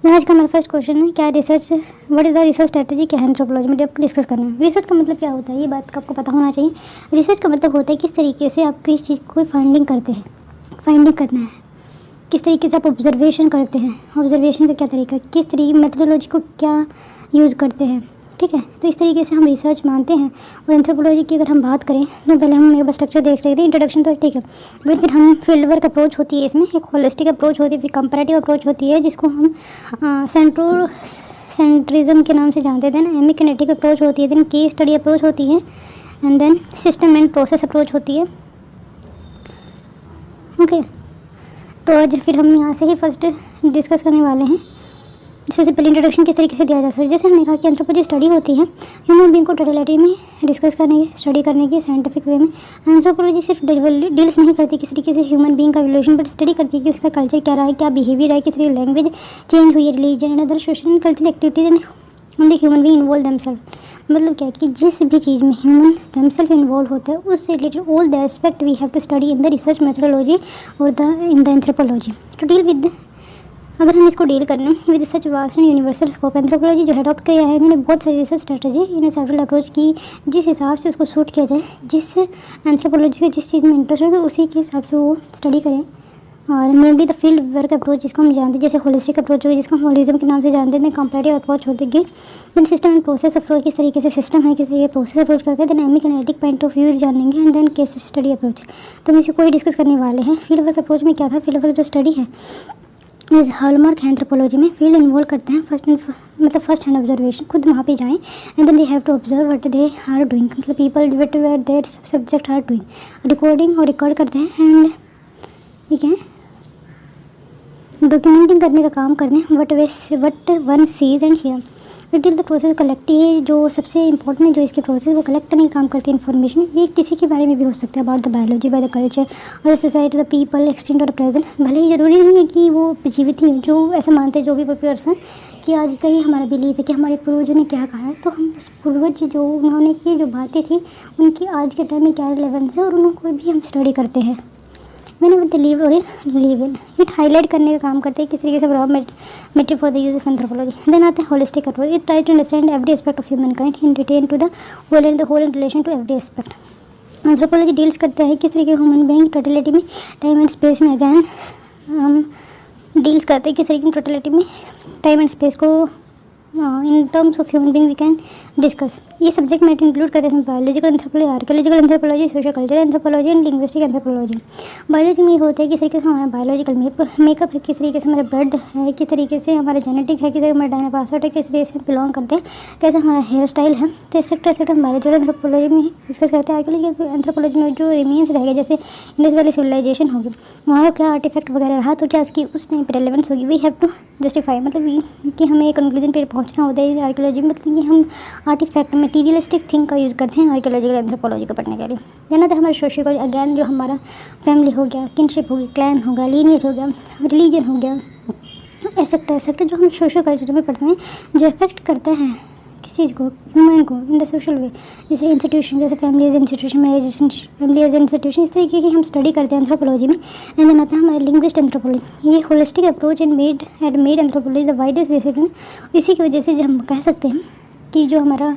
आज का हमारा फर्स्ट क्वेश्चन है, क्या research, what is the research strategy, क्या है एंथ्रोपोलॉजी में, आपको डिस्कस करना है। रिसर्च का मतलब क्या होता है, ये बात का आपको पता होना चाहिए। रिसर्च का मतलब होता है किस तरीके से आप किस चीज़ को फाइंडिंग करते हैं, फाइंडिंग करना है, किस तरीके से आप ऑब्जर्वेशन करते हैं, ऑब्जर्वेशन का क्या तरीका, किस तरीके मेथोडोलॉजी को क्या यूज़ करते हैं, ठीक है। तो इस तरीके से हम रिसर्च मानते हैं। और एंथ्रोपोलॉजी की अगर हम बात करें तो पहले हम एक स्ट्रक्चर देख रहे थे, इंट्रोडक्शन तो ठीक है, फिर हम फील्ड वर्क अप्रोच होती है, इसमें एक होलिस्टिक अप्रोच होती है, फिर कंपैरेटिव अप्रोच होती है जिसको हम सेंट्रिज्म के नाम से जानते थे ना, एमिकिनेटिक अप्रोच होती है, देन केस स्टडी अप्रोच होती है, and then system and process approach होती है। ओके, तो आज फिर हम यहाँ से ही फर्स्ट डिस्कस करने वाले हैं। सबसे पहले इंट्रोडक्शन किस तरीके से दिया जा सकता है। जैसे हमने कहा कि एंथ्रोपोलॉजी स्टडी होती है ह्यूमन बीइंग को टोटलिटी में डिस्कस करने की, स्टडी करने की साइंटिफिक वे में। एंथ्रोपोलॉजी सिर्फ डील्स नहीं करती किस तरीके से ह्यूमन बीइंग का इवोल्यूशन, बट स्टडी करती है कि उसका कल्चर क्या रहा है, क्या बिहेवियर है, किस तरीके लैंग्वेज चेंज हुई है, religion and other social and cultural activities and only human being involve themselves. मतलब क्या है कि जिस भी चीज़ में ह्यूमन देमसेल्फ इन्वॉल्व होता है उससे related all the aspect we have to study in the research methodology और in the anthropology to deal with. अगर हम इसको डील करना with such vast and universal scope, anthropology जो अडॉप्ट किया है इन्होंने बहुत सारी रिसर्च स्ट्रेटजी इन्हें सेवरल अप्रोच की, जिस हिसाब से उसको सूट किया जाए, जिस एंथ्रोपोलॉजी को जिस चीज़ में इंटरेस्ट है तो उसी के हिसाब से वो स्टडी करें। और mainly the field work approach जिसको हम जानते हैं, जैसे होलिस्टिक अप्रोच हो जिसको हम होलिज्म के नाम से जानते हैं, कंपैरेटिव अप्रोच होती है, then system and process approach किस तरीके से सिस्टम है, किस तरीके प्रोसेस अप्रोच करते हैं, then emic etic point of view जानेंगे, and then case study approach. तो हम इसी को ही डिस्कस करने वाले हैं। फील्ड वर्क अप्रोच में क्या था, फील्ड वर्क जो स्टडी है इस हॉलमार्क है एंथ्रोपोलॉजी में, फील्ड इन्वॉल्व करते हैं फर्स्ट हैंड ऑब्जर्वेशन, खुद वहाँ पे जाएं, and then they have to observe what they are doing, मतलब people what their subject are doing, recording और रिकॉर्ड करते हैं, एंड ठीक है डॉक्यूमेंटिंग करने का काम करते हैं, what one seize and here detail the process collecting है जो सबसे इंपॉर्टेंट है, जो इसके प्रोसेस वो कलेक्ट करने का काम करती है इन्फॉर्मेशन। ये किसी के बारे में भी हो सकता है, about the biology, by the culture और सोसाइटी, द पीपल एक्सटेंट और प्रेजेंट। भले ही ज़रूरी नहीं है कि वो जीवित ही, जो ऐसा मानते हैं जो भी पर्सन कि आज का ही हमारा बिलीव है कि हमारे पूर्वजों ने क्या कहा है, तो हम उस पूर्वज जो उन्होंने की जो बातें थी उनकी आज के टाइम में क्या रिलेवेंस है और उनको भी हम स्टडी करते हैं। मैंने विद लीव और लीव इन इट हाईलाइट करने का काम करते हैं किस तरीके से raw material for the use of anthropology. Then आता है holistic approach, it try to understand every aspect of human kind in detail to the whole and the whole in relation to every aspect. Anthropology deals करता है किस तरीके human being totality में, time and space में, again हम deals करते हैं किस तरीके टोटलिटी में, टाइम एंड स्पेस को in terms of human being we can discuss. ये सब्जेक्ट मैटर इंक्लूड करते हैं biological anthropology, archaeological anthropology, social cultural anthropology and linguistic anthropology. Biology में ये होता है किस तरीके से हमारा बायोलॉजिकल मेकअप है, किस तरीके से हमारा ब्लड है, किस तरीके से हमारा जेनेटिक है, किस तरीके हमारा डायना पासवर्ड है, किस तरीके से बिलोंग करते हैं, कैसे हमारा हेयर स्टाइल है, तो एक्सेट्रा हम बायोलॉजिकल एंथ्रोपोलॉजी में डिस्कस करते हैं। आर्कियोलॉजी एंथ्रोपोलॉजी में जो रिमेन्स रहेगा, जैसे इंडस वैली सिविलाइजेशन होगी, वहाँ का क्या आर्टिफैक्ट वगैरह रहा, तो क्या उसकी उस टाइम पर रेलेवेंस होगी, वी हैव टू जस्टिफाई, मतलब कि हमें एक कंक्लूजन पर पहुँचना होता है आर्कियोलॉजी में, मतलब कि हम आर्टिफैक्ट मटीरियलिस्टिक थिंग का यूज़ करते हैं आर्कियोलॉजिकल एंथ्रोपोलॉजी को पढ़ने के लिए। देना था हमारे सोशियोलॉजी, अगैन जो हमारा फैमिली हो गया, किनशिप होगी, क्लैन होगा, लीनियज हो गया, रिलीजन हो गया, एक्सेट्रा जो हम सोशल कल्चर में पढ़ते हैं जो इफेक्ट करते हैं किस चीज़ को, ह्यूमन को इन द सोशल वे, जैसे इंस्टीट्यूशन, जैसे family as institution, marriage family as institution, इस तरीके की हम स्टडी करते हैं एंथ्रोपोलॉजी में। एंड देन आता है हमारे लिंग्विस्ट एंथ्रोपोलॉजी, ये holistic approach and made anthropology the widest discipline. इसी की वजह से हम कह सकते हैं कि जो हमारा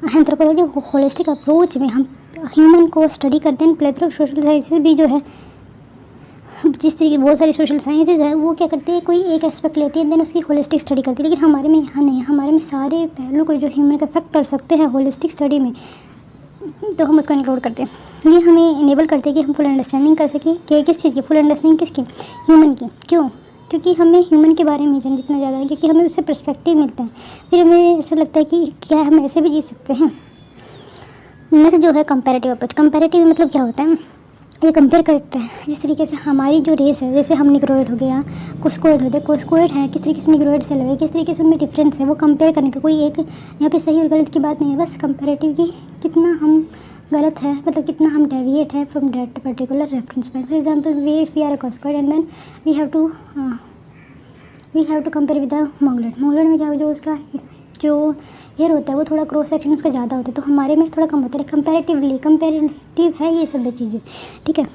एंथ्रोपोलॉजी होलिस्टिक अप्रोच में हम ह्यूमन को स्टडी करते हैं। प्लेथर ऑफ सोशल साइंसेज भी जो है, जिस तरीके बहुत सारी सोशल साइंसेज है वो क्या करती है, कोई एक एस्पेक्ट लेती है देन उसकी होलिस्टिक स्टडी करती है, लेकिन हमारे में यहाँ नहीं है, हमारे में सारे पहलू को जो ह्यूमन का इफेक्ट कर सकते हैं होलिस्टिक स्टडी में, तो हम उसको इंक्लूड करते हैं। ये हमें इनेबल करते हैं कि हम फुल अंडरस्टैंडिंग कर सकें कि किस चीज़ की फुल अंडरस्टैंडिंग किसकी, ह्यूमन की। क्यों? क्योंकि हमें ह्यूमन के बारे में जान जितना ज़्यादा है, क्योंकि हमें उससे पर्सपेक्टिव मिलता है, फिर हमें ऐसा लगता है कि क्या हम ऐसे भी जी सकते हैं। नेक्स्ट जो है कंपैरेटिव अप्रोच। कंपैरेटिव मतलब क्या होता है, ये कंपेयर करता है जिस तरीके से हमारी जो रेस है, जैसे हम निग्रोइड हो गया, कुस्कोइड होते हैं, कुस्कोइड है किस तरीके से निग्रोइड से लगे, किस तरीके से उनमें डिफरेंस है, वो कंपेयर करने का कोई एक यहाँ पे सही और गलत की बात नहीं है, बस कंपैरेटिव की कितना हम गलत है, मतलब कितना हम डेविएट है from that particular reference point. For example we if we are a Caucasoid and then we have to compare with the Mongoloid. Mongoloid में क्या हो, जो उसका जो हेयर होता है वो थोड़ा क्रॉस सेक्शन उसका ज़्यादा होता है, तो हमारे में थोड़ा कम होता है। कंपैरेटिव है ये सब चीज़ें, ठीक है।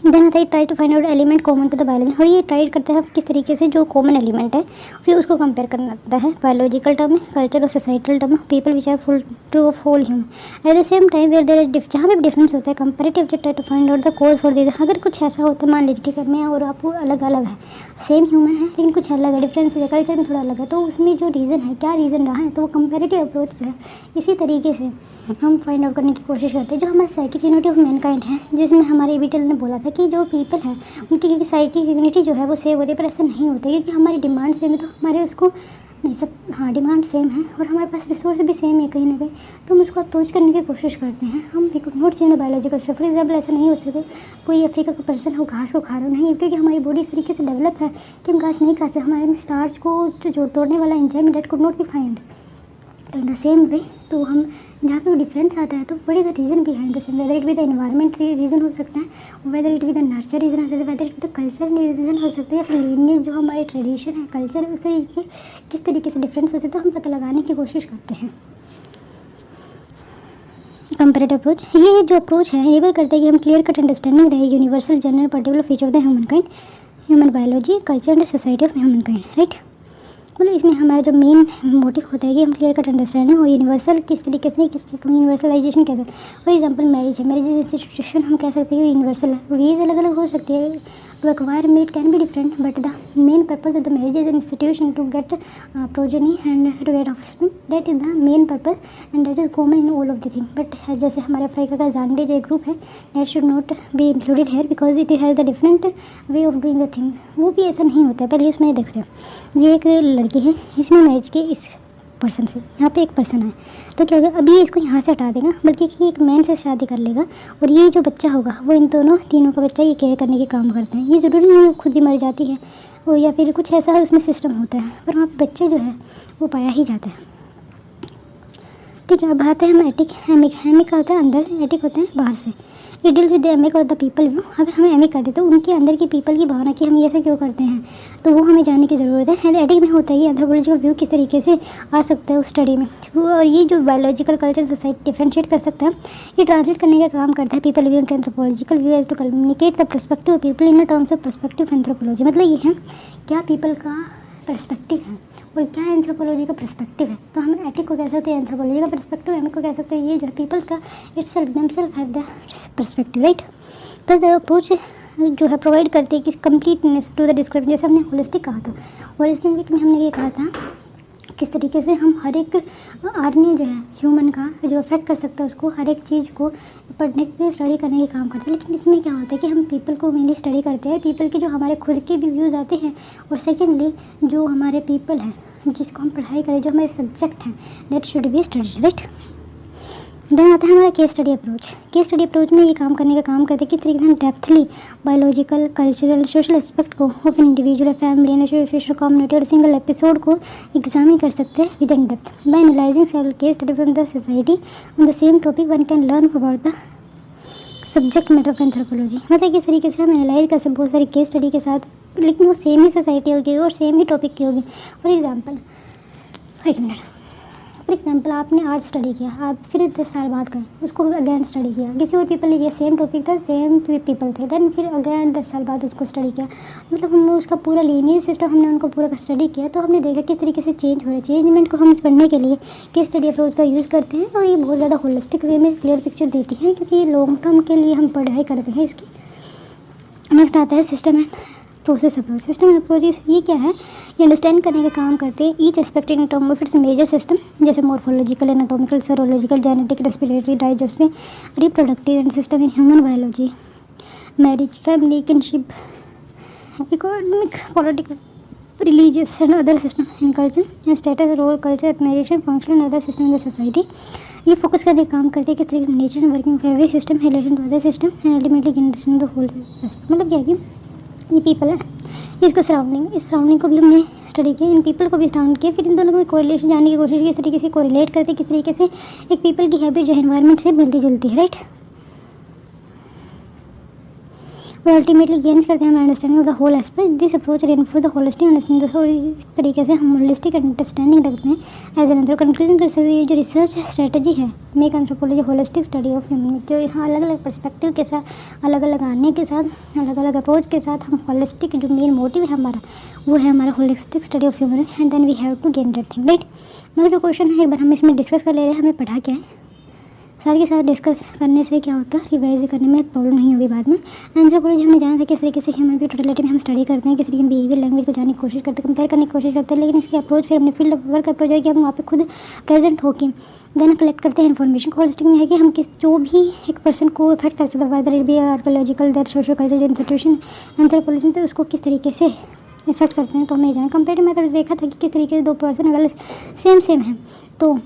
देन था ये try to find out element common to the biology, और ये ट्राई करता है किस तरीके से जो कॉमन एलिमेंट है फिर उसको कंपेयर करना है बायोलॉजिकल टर्म में, कल्चर और सोसाइटल टर्म में, people which are full true of whole human. At the same time where there is जहाँ पे डिफरेंस होता है comparative try to find out the cause for this. अगर कुछ ऐसा होता है, मान लीजिए कि मैं और आप अलग अलग है, सेम ह्यूमन है लेकिन कुछ अलग है, डिफरेंस है, कल्चर में थोड़ा अलग है, तो उसमें जो रीज़न है, क्या रीज़न रहा है, तो वो कंपेरेटिव अप्रोच जो है इसी तरीके से हम फाइंड आउट करने की कोशिश करते हैं। जो हमारे साइकिक यूनिटी ऑफ मैनकाइंड है, जिसमें हमारे विटल ने बोला था कि जो पीपल है उनकी क्योंकि साइकिक यूनिटी जो है वो सेम होती है, पर ऐसा नहीं होता क्योंकि हमारी डिमांड सेम है, तो हमारे उसको नहीं सब, हाँ डिमांड सेम है और हमारे पास रिसोर्स भी सेम है कहीं ना कहीं, तो हम उसको अप्रोच करने की कोशिश करते हैं। हम we could not change the biological structure. For example ऐसा नहीं हो सके कोई अफ्रीका का पर्सन हो घास को खा रहा नहीं, क्योंकि हमारी बॉडी इस तरीके से डेवलप है कि हम घास नहीं खा सकते, हमारे में स्टार्च को जो तोड़ने वाला enzyme that could not B find. तो इन द सेम वे तो हम जहाँ पे डिफरेंस आता है तो what is the reason behind the same, whether it be the environment reason हो सकता है, whether it be the nurture reason हो सकता है, whether it be the culture reason हो सकता है, या फिर लीनियज जो हमारे ट्रेडिशन है, कल्चर है, उस तरीके किस तरीके से डिफरेंस हो सकता है, तो हम पता लगाने की कोशिश करते हैं। कंपेरेटिव अप्रोच, ये जो अप्रोच है एनेबल करता है कि हम क्लियर कट अंडरस्टैंडिंग रहे universal general particular feature of the human kind, human biology, culture and society of human kind, right. मतलब इसमें हमारा जो मेन मोटिव होता है कि हम क्लियर कट अंडरस्टैंडिंग और यूनिवर्सल किस तरीके से, किस चीज़ को यूनिवर्सलाइजेशन कहते हैं। फॉर एग्जांपल मैरिज है, मैरिज इंस्टीट्यूशन हम कह सकते हैं कि यूनिवर्सल है, वेज अलग अलग हो सकती है, to acquire mate can be different, but the main purpose of the marriage is institution to get progeny and to get offspring, that is the main purpose and that is common in all of the thing. But जैसे हमारे Africa का Zande जो एक group है, that should not be included here because it has the different way of doing the thing, वो भी ऐसा नहीं होता है। पहले इसमें देखते हो ये एक लड़की है, इसने मैरिज की इस पर्सन से, यहाँ पे एक पर्सन है, तो क्या होगा अभी इसको यहाँ से हटा देगा, बल्कि कि एक मैन से शादी कर लेगा और ये जो बच्चा होगा वो इन दोनों तीनों का बच्चा ये केयर करने के काम करते हैं। ये ज़रूरी नहीं है खुद ही मर जाती है और या फिर कुछ ऐसा है उसमें सिस्टम होता है, पर वहाँ पे बच्चे जो है वो पाया ही जाता है। ठीक है, अब आते हैं हम एटिक, हेमिक। हेमिक का होता है अंदर, एटिक होता है बाहर से। इट डील्स विद द एमिक और द पीपल व्यू। अगर हमें एमिक करते तो उनके अंदर की पीपल की भावना कि हम ये ऐसे क्यों करते हैं, तो वो हमें जानने की ज़रूरत है। एटिक में होता है ये एंथ्रोपोलॉजिकल व्यू किस तरीके से आ सकता है उस स्टडी में, और ये जो बायोलॉजिकल कल्चर सोसाइटी डिफ्रेंशिएट कर सकता है, ये ट्रांसलेट करने का काम करता है people view and anthropological view as to communicate the perspective of people in terms of perspective anthropology. मतलब ये है क्या पीपल का पर्सपेक्टिव है और क्या एंथ्रोपोलॉजी का पर्सपेक्टिव है। तो हम एटिक को कह सकते हैं एंथ्रोपोलॉजी का पर्सपेक्टिव, एमिक को कह सकते हैं ये जो है पीपल्स का itself themselves have the perspective, right. तो द अप्रोच जो है प्रोवाइड करती है कि कंप्लीटनेस टू द डिस्क्रिप्शन, जैसे हमने होलिस्टिक कहा था, होलिस्टिक में हमने ये कहा था किस तरीके से हम हर एक आदमी जो है ह्यूमन का जो अफेक्ट कर सकता है उसको हर एक चीज़ को पढ़ने के स्टडी करने के काम करते हैं। लेकिन इसमें क्या होता है कि हम पीपल को मेनली स्टडी करते हैं, पीपल के जो हमारे खुद के भी व्यूज़ आते हैं, और सेकेंडली जो हमारे पीपल हैं जिसको हम पढ़ाई करें, जो हमारे सब्जेक्ट हैं, that should be study, right. Then आता है हमारा case study approach. Case study approach में ये काम करने का काम करते हैं किस तरीके से हम depthly biological, cultural, social aspect को of individual, family and social community और सिंगल एपिसोड को एग्जामिन कर सकते हैं with in depth. By analysing several case study from the society on the same topic one can learn about the subject matter of anthropology. मतलब किस तरीके से हम एनालाइज कर सकते बहुत सारी केस स्टडी के साथ, लेकिन वो सेम ही सोसाइटी होगी और सेम ही टॉपिक की होगी। फॉर एग्जाम्पल आपने आज स्टडी किया, आप फिर 10 साल बाद करें उसको अगेन स्टडी किया, किसी और पीपल ने किया, सेम टॉपिक था, सेम पीपल थे, देन फिर अगेन 10 साल बाद उसको स्टडी किया, मतलब हमने उसका पूरा लीनियज सिस्टम हमने उनको पूरा का स्टडी किया, तो हमने देखा किस तरीके से चेंज हो रहा है। चेंजमेंट को हम पढ़ने के लिए केस स्टडी अप्रोच का यूज़ करते हैं और ये बहुत ज़्यादा होलिस्टिक वे में क्लियर पिक्चर देती है, क्योंकि लॉन्ग टर्म के लिए हम पढ़ाई करते हैं इसकी। नेक्स्ट आता है system and process approach. System and approach ये क्या है, ये अंडरस्टैंड करने का काम करते हैं each aspect in term of its major system, जैसे morphological, anatomical, serological, genetic, respiratory, digestive, reproductive and system in human biology, marriage, family, kinship, economic, political, religious and other system in culture and status, role, culture, organization, function and other system in the society। ये focus करने का काम करते हैं किस तरीके nature and working of every system related to other system and ultimately understand the whole aspect. मतलब क्या है कि ये पीपल है, इसको सराउंडिंग, इस सराउंडिंग को भी हमने स्टडी किया, इन पीपल को भी सराउंड किया, फिर इन दोनों को कोरिलेशन जानने की कोशिश की, किस तरीके से कोरिलेट करते, किस तरीके से एक पीपल की हैबिट जो एनवायरनमेंट से मिलती जुलती है, राइट। और अल्टीमेटली गेन्स करते हैं हम understanding of the whole aspect. This approach reinforce the holistic understanding. इस तरीके से हम होलिस्टिक अंडरस्टैंडिंग रखते हैं। एज एन एंथ्रो कंक्लूजन कर सकते हैं, जो रिसर्च स्ट्रेटजी है make anthropology holistic study of human, जो यहाँ अलग अलग पर्सपेक्टिव के साथ, अलग अलग आने के साथ, अलग अलग अप्रोच के साथ हम होलिस्टिक, जो मेन मोटिव है हमारा वो है हमारा holistic study of human, and then we have to gain that thing, right. मगर जो क्वेश्चन है एक बार हम इसमें डिस्कस कर ले रहे हैं, हमें पढ़ा क्या है। साथ के साथ डिस्कस करने से क्या होता है, रिवाइज करने में प्रॉब्लम नहीं होगी बाद में। एंथ्रोपोलॉजी हमने जाना था किस तरीके से ह्यूमन की टोटलिटी में हम स्टडी करते हैं, किस तरीके बिहेवियर लैंग्वेज को जानने की कोशिश करते हैं, कंपेयर करने की कोशिश करते हैं। लेकिन इसकी अप्रोच फिर हमने फील्ड वर्क अप्रोच है कि हम वहाँ पे खुद प्रेजेंट होकर देन कलेक्ट करते हैं इन्फॉर्मेशन। होलिस्टिक में है कि हम किस जो भी एक पर्सन को इफेक्ट कर सकते हैं, whether it be archaeological, that social culture, जो इंस्टीट्यूशन एंथ्रोपोलॉजी, तो उसको किस तरीके से इफेक्ट करते हैं। तो हमें जाएँ कंपेरेटिव मेथड देखा था कि किस तरीके से दो पर्सन अगर सेम हैं तो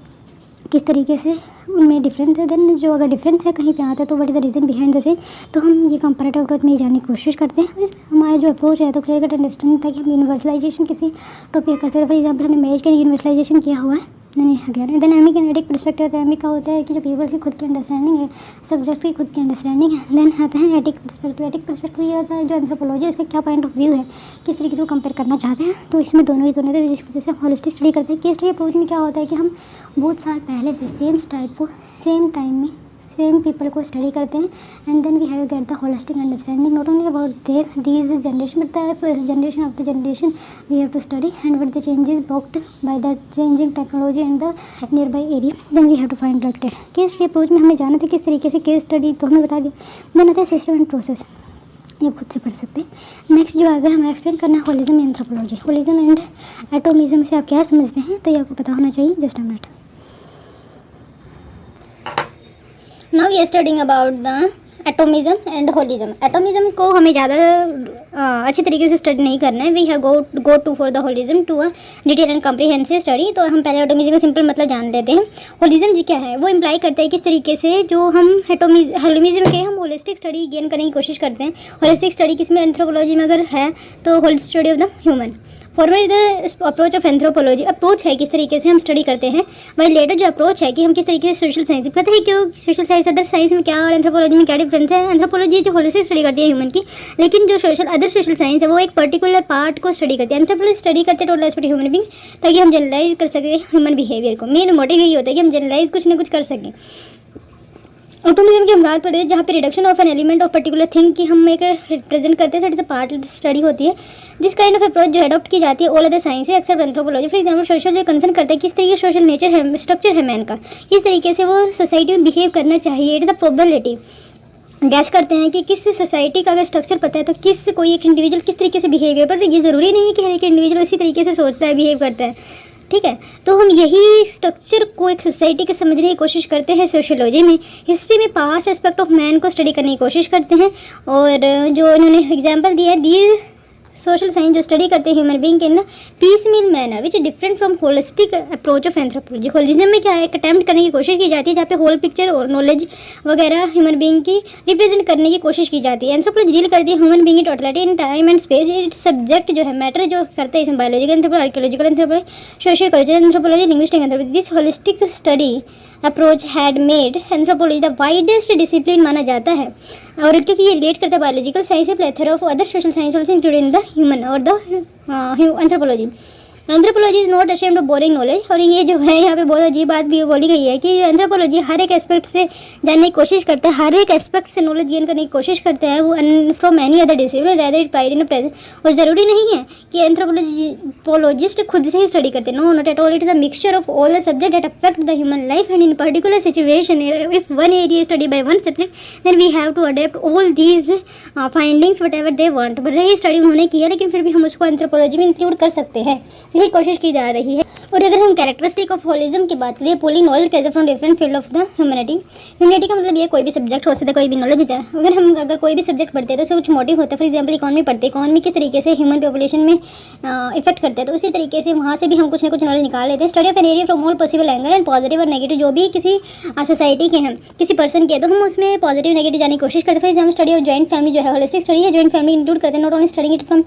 किस तरीके से उनमें डिफरेंस है। देन जो अगर डिफरेंस है कहीं पे आता है तो what is the reason behind the same, तो हम ये कंपैरेटिव अप्रोच में जानने की कोशिश करते हैं। और हमारा जो अप्रोच है तो क्लियर कट अंडरस्टैंडिंग था कि हम यूनिवर्सलाइजेशन किसी टॉपिक कर सकते हैं। फॉर एग्जाम्पल हमने मैरिज का यूनिवर्सलाइजेशन किया हुआ है। देन एमिक एंड एटिक पर्सपेक्टिव आता है। एमिक का होता है कि जो पीपल की खुद की अंडरस्टैंडिंग है, सब्जेक्ट की खुद की अंडरस्टैंडिंग है। देन आता है एटिक पर्सपेक्टिव। एटिक पर्सपेक्टिव ये होता है जो एंथ्रोपोलॉजी है उसका क्या पॉइंट ऑफ व्यू है, किस तरीके से वो कंपेयर करना चाहते हैं। तो इसमें दोनों ही दोनों थे, जिस वजह से हम होलिस्टिक स्टडी करते हैं। केस स्टडी अप्रोच में क्या होता है कि हम बहुत साल पहले से सेम टाइप को सेम टाइम में सेम पीपल को स्टडी करते हैं, and then we have get the holistic understanding not only about their these generation but the generation after generation we have to study and what the changes brought by the changing technology in the near by area, then we have to find related. Case study approach में हमने जाना था किस तरीके से case study, तो हमने बता दिया। देन आता है सिस्टम एंड प्रोसेस, ये खुद से पढ़ सकते हैं। नेक्स्ट जो आता है हमें एक्सप्लेन करना है होलिज्म एंथ्रोपोलॉजी। होलिज्म एंड एटोमिज्म से आप क्या समझते हैं, तो ये आपको पता होना चाहिए। Just a minute. Now we are studying about the atomism and holism. Atomism को हमें ज़्यादा अच्छी तरीके से स्टडी नहीं करना है। We have go to for the holism to a detail and comprehensive study. तो हम पहले एटोमिज्म का सिंपल मतलब जान लेते हैं। होलिज्म जी क्या है, वो इम्प्लाई करता है किस तरीके से जो हम होलिज्म के हम होलिस्टिक स्टडी गेन करने की कोशिश करते हैं। होलिस्टिक स्टडी किसमें, एंथ्रोपोलॉजी में अगर है तो holistic study of the human. Formally the approach of anthropology, approach है किस तरीके से हम स्टडी करते हैं। वही लेटर जो अप्रोच है कि हम किस तरीके से सोशल साइंस, पता है क्यों सोशल साइंस अदर साइंस में क्या और एंथ्रोपोलॉजी में क्या डिफरेंस है। एंथ्रोपोलॉजी जो होलिस्टिक स्टडी करती है ह्यूमन की, लेकिन जो अदर सोशल साइंस है वो एक पर्टिकुलर पार्ट को स्टडी करती है। एंथ्रोपोलॉजी स्टडी करते हैं टोटल एस्पेक्ट ह्यूमन बीइंग, ताकि हम जनरलाइज कर सकें ह्यूमन बिहेवियर को। मेन मोटिव यही होता है कि हम जनरलाइज कुछ ना कुछ कर सकें। एटोमिज्म की हम बात करें जहाँ पे reduction of an element of particular thing की हम एक रिप्रेजेंट करते हैं, पार्ट स्टडी होती है। दिस काइंड ऑफ अप्रोच जो अडॉप्ट की जाती है ऑल अदर साइंस है except anthropology. For example social जो कंसर्न करता है किस तरीके का सोशल नेचर है, स्ट्रक्चर है मैन का, किस तरीके से वो सोसाइटी में बिहेव करना चाहिए। It is the probability, gas करते हैं कि किस सोसाइटी का अगर स्ट्रक्चर पता है तो किस कोई एक इंडिविजुअल किस तरीके से बिहेव करे। पर ये ज़रूरी नहीं है कि हर एक इंडिविजुअल उसी तरीके से सोचता है, बिहेव करता है, ठीक है। तो हम यही स्ट्रक्चर को एक सोसाइटी के समझने की कोशिश करते हैं सोशियोलॉजी में। हिस्ट्री में पास्ट एस्पेक्ट ऑफ मैन को स्टडी करने की कोशिश करते हैं। और जो इन्होंने एग्जांपल दिया है, दी सोशल साइंस जो स्टडी करते हैं human being in piecemeal manner which is different from holistic approach of anthropology. Holism में क्या है, एक अटैम्प्ट करने की कोशिश की जाती है जहाँ पे होल पिक्चर और नॉलेज वगैरह ह्यूमन बीइंग की रिप्रेजेंट करने की कोशिश की जाती है। एंथ्रोपोलॉजी डील करती है ह्यूमन बीइंग की totality in time and space. Its subject जो है मैटर जो करते हैं इसमें biological anthropology, archaeological anthropology, socio cultural anthropology, linguistic anthropology. This holistic study approach had made anthropology the widest discipline माना जाता है। और क्योंकि ये रिलेट करता है बायोलॉजिकल साइंस से plethora of other social science also included in the human और the anthropology. Anthropology is not ashamed of boring knowledge. और ये जो है यहाँ पे बहुत अजीब बात भी बोली गई है कि एंथ्रोपोलॉजी हर एक एस्पेक्ट से जानने की कोशिश करता है, हर एक एस्पेक्ट से नॉलेज गेन करने की कोशिश करता है वो from any other discipline rather it pride in present. और ज़रूरी नहीं है कि एंथ्रोपोलॉजिस्ट खुद से ही स्टडी करते हैं, no not at all. It is the mixture of all the subject that affect the human life and in particular situation if one area study by one subject then we have to adept all these findings whatever they want. भले ही study उन्होंने किया लेकिन फिर भी हम उसको anthropology में इंक्लूड कर सकते हैं, यही कोशिश की जा रही है। और अगर हम कैरेक्टरिस्टिक ऑफ होलिज्म की बात करें, pulling knowledge together from different field of the humanity. Humanity का मतलब ये कोई भी सब्जेक्ट हो सकता है, कोई भी नॉलेज होता है। अगर कोई भी सब्जेक्ट पढ़ते हैं तो उससे कुछ मोटिव होता है। फॉर एग्जाम्पल इकॉनमी पढ़ते हैं, इकॉनमी किस तरीके से ह्यूमन पॉपुलेशन में इफेक्ट करते हैं, तो उसी तरीके से वहाँ से भी हम कुछ ना कुछ नॉलेज निकाल लेते हैं। Study of an area from all possible angle and positive और नेगेटिव, जो भी किसी सोसाइटी के हैं, किसी पर्सन के, तो हम उसमें पॉजिटिव नेगेटिव जाने की कोशिश करते हैं। For example study of joint family जो है होलिस्टिक स्टडी है, जॉइंट फैमिली इंक्लूड करते हैं। Not only studying it from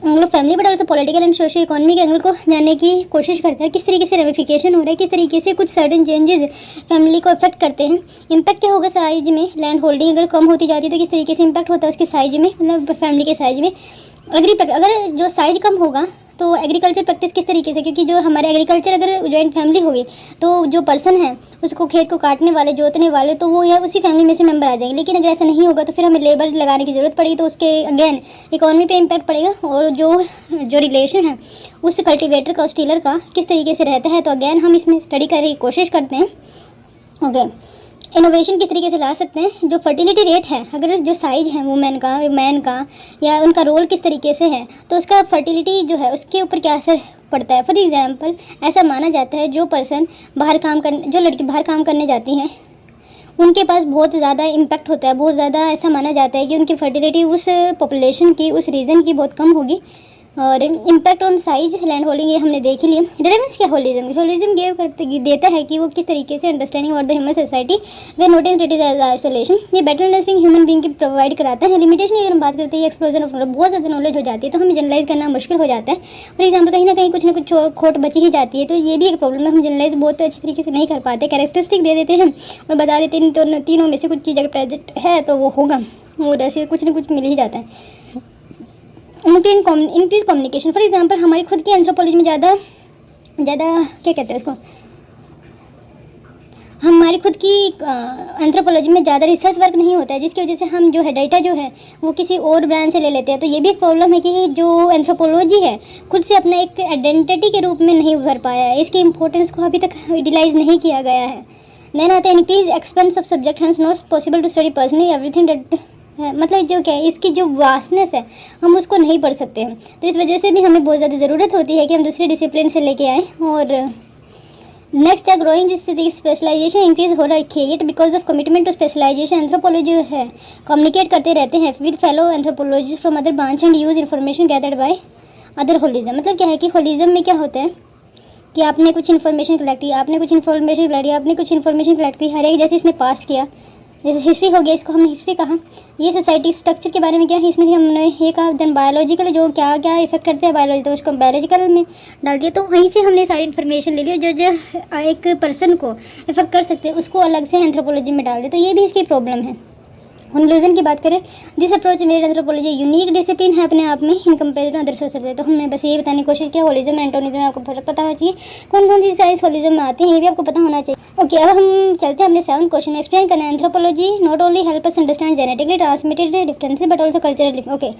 angle of family but also political and socio economy के एंगल को जानने की कोशिश करते हैं। है, किस तरीके से रेमिफिकेशन हो रहा है, किस तरीके से कुछ सर्टन चेंजेस फैमिली को इफेक्ट करते हैं। इम्पैक्ट क्या होगा साइज में, लैंड होल्डिंग अगर कम होती जाती है तो किस तरीके से इम्पैक्ट होता है उसके साइज में, मतलब फैमिली के साइज में। अगर जो साइज कम होगा तो एग्रीकल्चर प्रैक्टिस किस तरीके से, क्योंकि जो हमारे एग्रीकल्चर अगर जॉइंट फैमिली होगी तो जो पर्सन है उसको खेत को काटने वाले, जोतने वाले, तो वो यह उसी फैमिली में से मेंबर आ जाएंगे। लेकिन अगर ऐसा नहीं होगा तो फिर हमें लेबर लगाने की ज़रूरत पड़ेगी, तो उसके अगेन इकोनॉमी पे इम्पैक्ट पड़ेगा। और जो रिलेशन है उस कल्टिवेटर का, उस टीलर का किस तरीके से रहता है, तो अगेन हम इसमें स्टडी करने की कोशिश करते हैं। ओके, इनोवेशन किस तरीके से ला सकते हैं। जो फर्टिलिटी रेट है, अगर जो साइज है वुमेन का, मैन का, या उनका रोल किस तरीके से है, तो उसका फर्टिलिटी जो है उसके ऊपर क्या असर पड़ता है। फॉर एग्जांपल ऐसा माना जाता है जो लड़की बाहर काम करने जाती हैं उनके पास बहुत ज़्यादा इम्पैक्ट होता है, बहुत ज़्यादा ऐसा माना जाता है कि उनकी फर्टिलिटी उस पॉपुलेशन की, उस रीजन की बहुत कम होगी। और impact on size, land holding, ये हमने देख ही लिया। रिलेवेंस क्या होलिज्म देता है कि वो किस तरीके से अंडरस्टैंडिंग और the human society way noting it is as isolation, ये बेटर अंडरस्टैंडिंग ह्यूमन बीइंग की प्रोवाइड कराता है। लिमिटेशन की अगर हम बात करते हैं, एक्सप्लोजन ऑफ नॉलेज, बहुत ज़्यादा नॉलेज हो जाती है तो हमें जनरलाइज करना मुश्किल हो जाता है। फॉर एग्जाम्पल कहीं ना कहीं कुछ ना कुछ खोट बची ही जाती है, तो ये भी एक प्रॉब्लम है, हम जनरलाइज बहुत अच्छी तरीके से नहीं कर पाते। कैरेक्टरिस्टिक दे देते हैं और बता देते हैं तो तीनों में से कुछ चीज़ अगर प्रेजेंट है तो वो होगा, और ऐसे कुछ ना कुछ मिल ही जाता है। इंक्रीज कम्युनिकेशन, फॉर एग्जांपल हमारी खुद की एंथ्रोपोलॉजी में ज़्यादा क्या कहते हैं उसको, हमारी खुद की एंथ्रोपोलॉजी में ज़्यादा रिसर्च वर्क नहीं होता है, जिसकी वजह से हम जो है डाटा जो है वो किसी और ब्रांच से ले लेते हैं। तो ये भी एक प्रॉब्लम है कि जो एंथ्रोपोलॉजी है खुद से अपना एक आइडेंटिटी के रूप में नहीं उभर पाया है, इसकी इंपॉर्टेंस को अभी तक यूटिलाइज नहीं किया गया है। देन आता है increase expense of subject, hence not possible to study personally everything that, मतलब जो क्या है इसकी जो वास्टनेस है हम उसको नहीं पढ़ सकते हैं। तो इस वजह से भी हमें बहुत ज़्यादा ज़रूरत होती है कि हम दूसरे डिसिप्लिन से लेके आएँ। और नेक्स्ट है ग्रोइंग, जिससे स्पेशलाइजेशन इंक्रीज हो रखी है। It because of commitment to specialization anthropology है कम्युनिकेट करते रहते हैं with fellow anthropologist from other branch and use information gathered by other holism. मतलब क्या है कि होलिज्म में क्या होता है कि आपने कुछ इन्फॉर्मेशन कलेक्ट की, हर एक, जैसे इसने पास्ट किया, जैसे हिस्ट्री हो गया, इसको हमने हिस्ट्री कहा। ये सोसाइटी स्ट्रक्चर के बारे में क्या है, इसने हमने ये कहा। देन बायोलॉजिकल, जो क्या क्या इफेक्ट करते हैं बायोलॉजी, तो उसको बायोलॉजिकल में डाल दिया। तो वहीं से हमने सारी इन्फॉर्मेशन ले ली, और जो एक पर्सन को इफेक्ट कर सकते हैं उसको अलग से एंथ्रोपोलॉजी में डाल दिया। तो ये भी इसकी प्रॉब्लम है। कंक्लूजन की बात करें, this approach made anthropology unique discipline है अपने आप में इन कंपेरिजन अदर सोशल। तो हमने बस ये बताने की कोशिश किया होलिज्म एंड एंटोनिज्म में आपको फर्क पता होना चाहिए, कौन कौन सी साइज होलिज्म में आते हैं, ये भी आपको पता होना चाहिए। ओके, अब हम चलते हैं अपने 7th क्वेश्चन में। एक्सप्लेन करना है anthropology not only help us understand genetically transmitted differences but also cultural. Okay,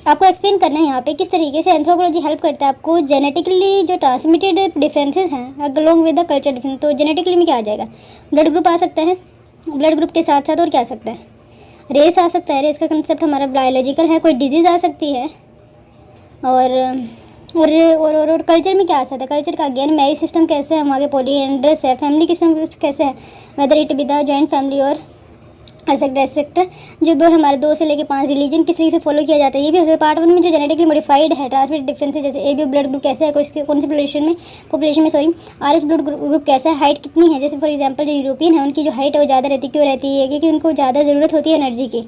आपको एक्सप्लेन करना है यहाँ पे किस तरीके से एंथ्रोपोलॉजी हेल्प करता है आपको जेनेटिकली जो ट्रांसमिटेड डिफरेंसेस हैं along with the culture difference. तो जेनेटिकली में क्या आ जाएगा, ब्लड ग्रुप आ सकता है, ब्लड ग्रुप के साथ साथ और क्या आ सकता है, रेस आ सकता है। रेस का कंसेप्ट हमारा बायोलॉजिकल है, कोई डिजीज़ आ सकती है। और कल्चर में क्या आ सकता है, कल्चर का अगेन मैरिज सिस्टम कैसे है, हमारे पॉलीएंड्रस है, फैमिली सिस्टम कैसे है, whether it be the joint family और एसेक्टर जो भी हमारे 2 से लेकर 5 रिलीजन किस तरीके से फॉलो किया जाता है, ये भी होता है। पार्ट 1 में जो जेनेटिकली मॉडिफाइड है ट्रांसमिटेड डिफरेंसेस, जैसे ए बी ब्लड ग्रुप कैसे है, कौन सी पॉपुलेशन में आर एच ब्लड ग्रुप कैसा है, हाइट कितनी है। जैसे फॉर एग्जांपल जो यूरोपियन है उनकी जो हाइट है वो ज़्यादा रहती, क्यों रहती है, क्योंकि उनको ज़्यादा ज़रूरत होती है एनर्जी की,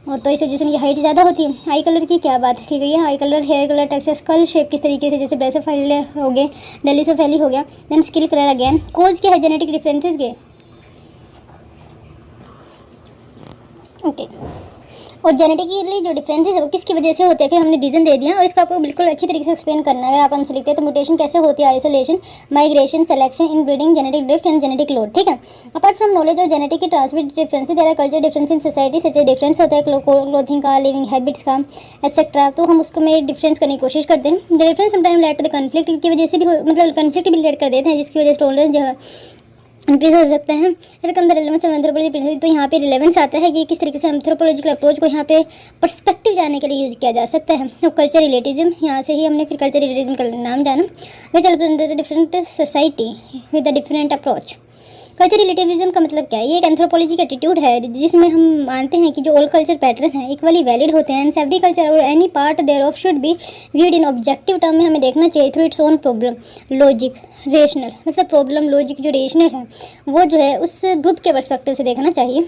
और तो इस वजह से उनकी हाइट ज़्यादा होती है। आई कलर की क्या बात की गई है, eye colour, hair colour, texture, skull shape किस तरीके से, जैसे ब्रेसोफाइली हो गए, डेलिसोफाइली हो गया। देन स्किल कलर अगेन, कोज क्या है जेनेटिक डिफरेंसेस के। ओके, और जेनेटिकली जो डिफरेंसेस है वो किसकी वजह से होते हैं, फिर हमने रीज़न दे दिया और इसको आपको बिल्कुल अच्छी तरीके से एक्सप्लेन करना है। अगर आप आंसर लिखते हैं तो म्यूटेशन कैसे होती है, isolation, migration, selection, in breeding, genetic drift and genetic load. ठीक है, apart from knowledge of genetic की transmitted differences there are culture difference in society, such difference होता है क्लोथिंग का, लिविंग हैबिट्स का, एक्सेट्रा। तो हम उसको में डिफरेंस करने की कोशिश करते हैं। The difference sometime led to the conflict की वजह से भी मतलब कन्फ्लिक्ट भी लेड कर देते हैं, जिसकी वजह से टॉलरेंस जो है इंक्रीज हो सकते हैं। फिर come the relevance of anthropology, तो यहाँ पे रिलेवेंस आता है कि किस तरीके से एंथ्रोपोलॉजिकल अप्रोच को यहाँ पे पर्सपेक्टिव जाने के लिए यूज़ किया जा सकता है। और कल्चर रिलेटिज्म, यहाँ से ही हमने फिर कल्चर रिलेटिज्म का नाम जाना, which represent different society with the different approach. Culture relativism का मतलब क्या है, ये एक एंथ्रोपोलॉजी का एटीट्यूड है जिसमें हम मानते हैं कि जो ऑल कल्चर पैटर्न है इक्वली वैलिड होते हैं, एंड एवरी कल्चर और any part thereof should be viewed in objective term में हमें देखना चाहिए through its own problem logic rational, मतलब प्रॉब्लम लॉजिक जो रेशनल है वो जो है उस ग्रुप के पर्सपेक्टिव से देखना चाहिए।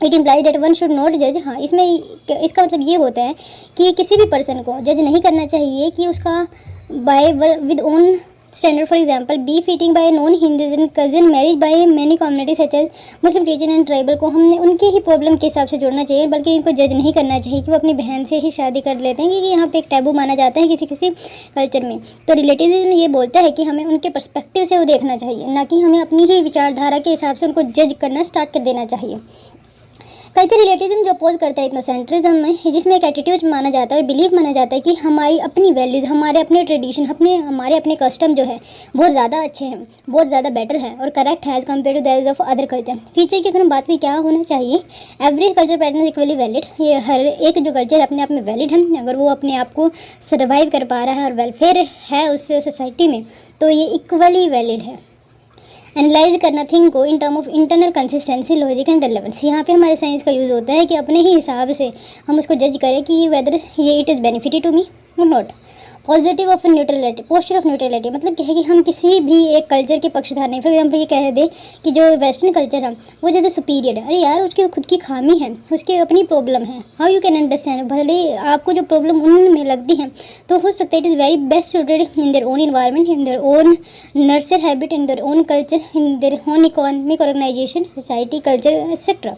It implies date one should not जज। हाँ, इसमें इसका मतलब ये होता है कि किसी भी पर्सन को जज नहीं करना चाहिए कि उसका by with own standard for example beef eating by non Hinduism cousin marriage by many community such as Muslim Christian and tribal को हमने उनकी ही प्रॉब्लम के हिसाब से जोड़ना चाहिए, बल्कि इनको जज नहीं करना चाहिए कि वो अपनी बहन से ही शादी कर लेते हैं, क्योंकि यहाँ पे एक टैबू माना जाता है किसी किसी कल्चर में। तो रिलेटिविज्म ये बोलता है कि हमें उनके पर्सपेक्टिव से वो देखना चाहिए, ना कि हमें अपनी ही विचारधारा के हिसाब से उनको जज करना स्टार्ट कर देना चाहिए। कल्चर रिलेटिविज्म जो अपोज करता है इथनोसेंट्रिज्म में, जिसमें एक एटीट्यूड माना जाता है और बिलीफ माना जाता है कि हमारी अपनी वैल्यूज़, हमारे अपने ट्रेडिशन, हमारे अपने कस्टम जो है बहुत ज़्यादा अच्छे हैं, बहुत ज़्यादा बेटर है और करेक्ट है as compare to that of other culture. Feature की अगर हम बात करें क्या होना चाहिए, every culture pattern equally valid. ये हर एक जो कल्चर अपने आप में वैलिड है, अगर वो अपने आप को सर्वाइव कर पा रहा है और वेलफेयर है उस सोसाइटी में, तो ये इक्वली वैलिड है। एनालाइज करना थिंग को इन term of internal consistency, logic and relevance. यहाँ पे हमारे साइंस का यूज़ होता है कि अपने ही हिसाब से हम उसको जज करें कि वेदर ये it is benefited to me और नॉट। Positive of neutrality, posture of neutrality मतलब क्या है कि हम किसी भी एक कल्चर के पक्षधर नहीं। फॉर एग्जाम्पल ये कह दे कि जो वेस्टर्न कल्चर है वो ज़्यादा सुपीरियर है, अरे यार उसकी खुद की खामी है, उसकी अपनी प्रॉब्लम है। हाउ यू कैन अंडरस्टैंड, भले आपको जो प्रॉब्लम उनमें लगती है तो हो सकता है it is very best suited in their own environment, in their own nurture habit, in their own culture, in their own economic organization, society, culture etcetera.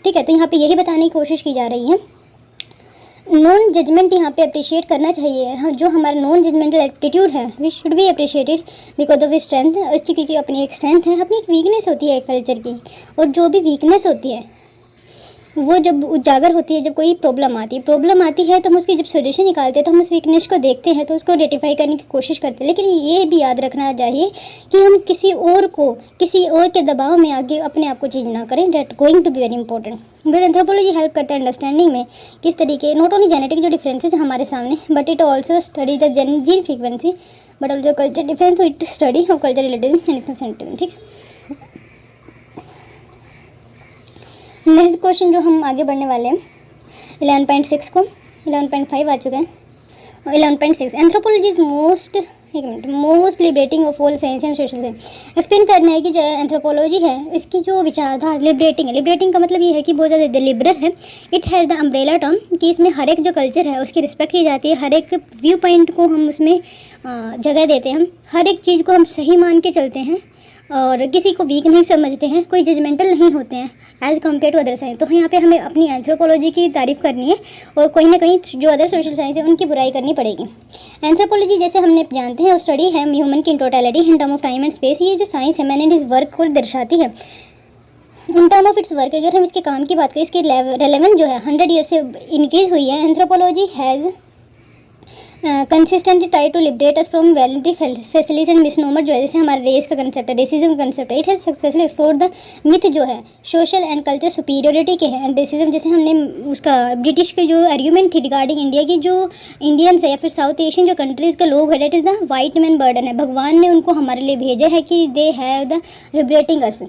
ठीक है, तो यहाँ पे यही बताने की कोशिश की जा रही है। नॉन जजमेंट यहाँ पे अप्रिशिएट करना चाहिए, जो हमारा नॉन जजमेंटल एटीट्यूड है we should be appreciated because of strength. उसकी क्योंकि अपनी एक स्ट्रेंथ है, अपनी एक वीकनेस होती है एक कल्चर की, और जो भी वीकनेस होती है वो जब उजागर होती है, जब कोई प्रॉब्लम आती है तो हम उसकी जब सोल्यूशन निकालते हैं तो हम उस वीकनेस को देखते हैं, तो उसको रेटिफाई करने की कोशिश करते हैं। लेकिन ये भी याद रखना चाहिए कि हम किसी और के दबाव में आगे अपने आप को चेंज ना करें। That going to be very important. Because anthropology help करता है अंडरस्टैंडिंग में किस तरीके नॉट ओनली जेनेटिक जो डिफरेंसेस है हमारे सामने, but it also study the gene frequency, but also culture difference, it study of culture relativism and ethnocentrism. ठीक है, नेक्स्ट क्वेश्चन जो हम आगे बढ़ने वाले हैं 11.6 को, 11.5 आ चुका है, 11.6 anthropology is most liberating of all science and social science. Explain करना है कि जो एंथ्रोपोलॉजी है इसकी जो विचारधारा लिबरेटिंग है। लिबरेटिंग का मतलब ये है कि बहुत ज़्यादा लिबरल है। It has the umbrella term कि इसमें हर एक जो कल्चर है उसकी रिस्पेक्ट की जाती है, हर एक व्यू पॉइंट को हम उसमें जगह देते हैं, हर एक चीज़ को हम सही मान के चलते हैं और किसी को वीक नहीं समझते हैं, कोई जजमेंटल नहीं होते हैं as compare to other science. तो यहाँ पे हमें अपनी एंथ्रोपोलॉजी की तारीफ़ करनी है और कहीं ना कहीं जो अदर सोशल साइंस है उनकी बुराई करनी पड़ेगी। एंथ्रोपोलॉजी जैसे हमने जानते हैं वो स्टडी है ह्यूमन की in totality in term of time and space. ये जो साइंस है मैंने इस वर्क को दर्शाती है इन टर्म ऑफ इट्स वर्क। अगर हम इसके काम की बात करें, इसकी रेलेवेंस जो है 100 ईयर से इंक्रीज़ हुई है। Anthropology has consistently try to liberate us from validity facilities and misnomer, जो है जैसे हमारा रेस का कंसेप्ट है, रेसिज्म कंसेप्ट है। It has successfully explore the myth जो है सोशल एंड कल्चर सुपीरियोरिटी के हैं एंड रेसिज्म। जैसे हमने उसका ब्रिटिश की जो आर्ग्यूमेंट थी रिगार्डिंग इंडिया की जो इंडियंस है या फिर साउथ एशियन जो कंट्रीज़ के लोग है, that is the white man burden है। भगवान ने उनको हमारे लिए भेजा है कि they have the liberating us.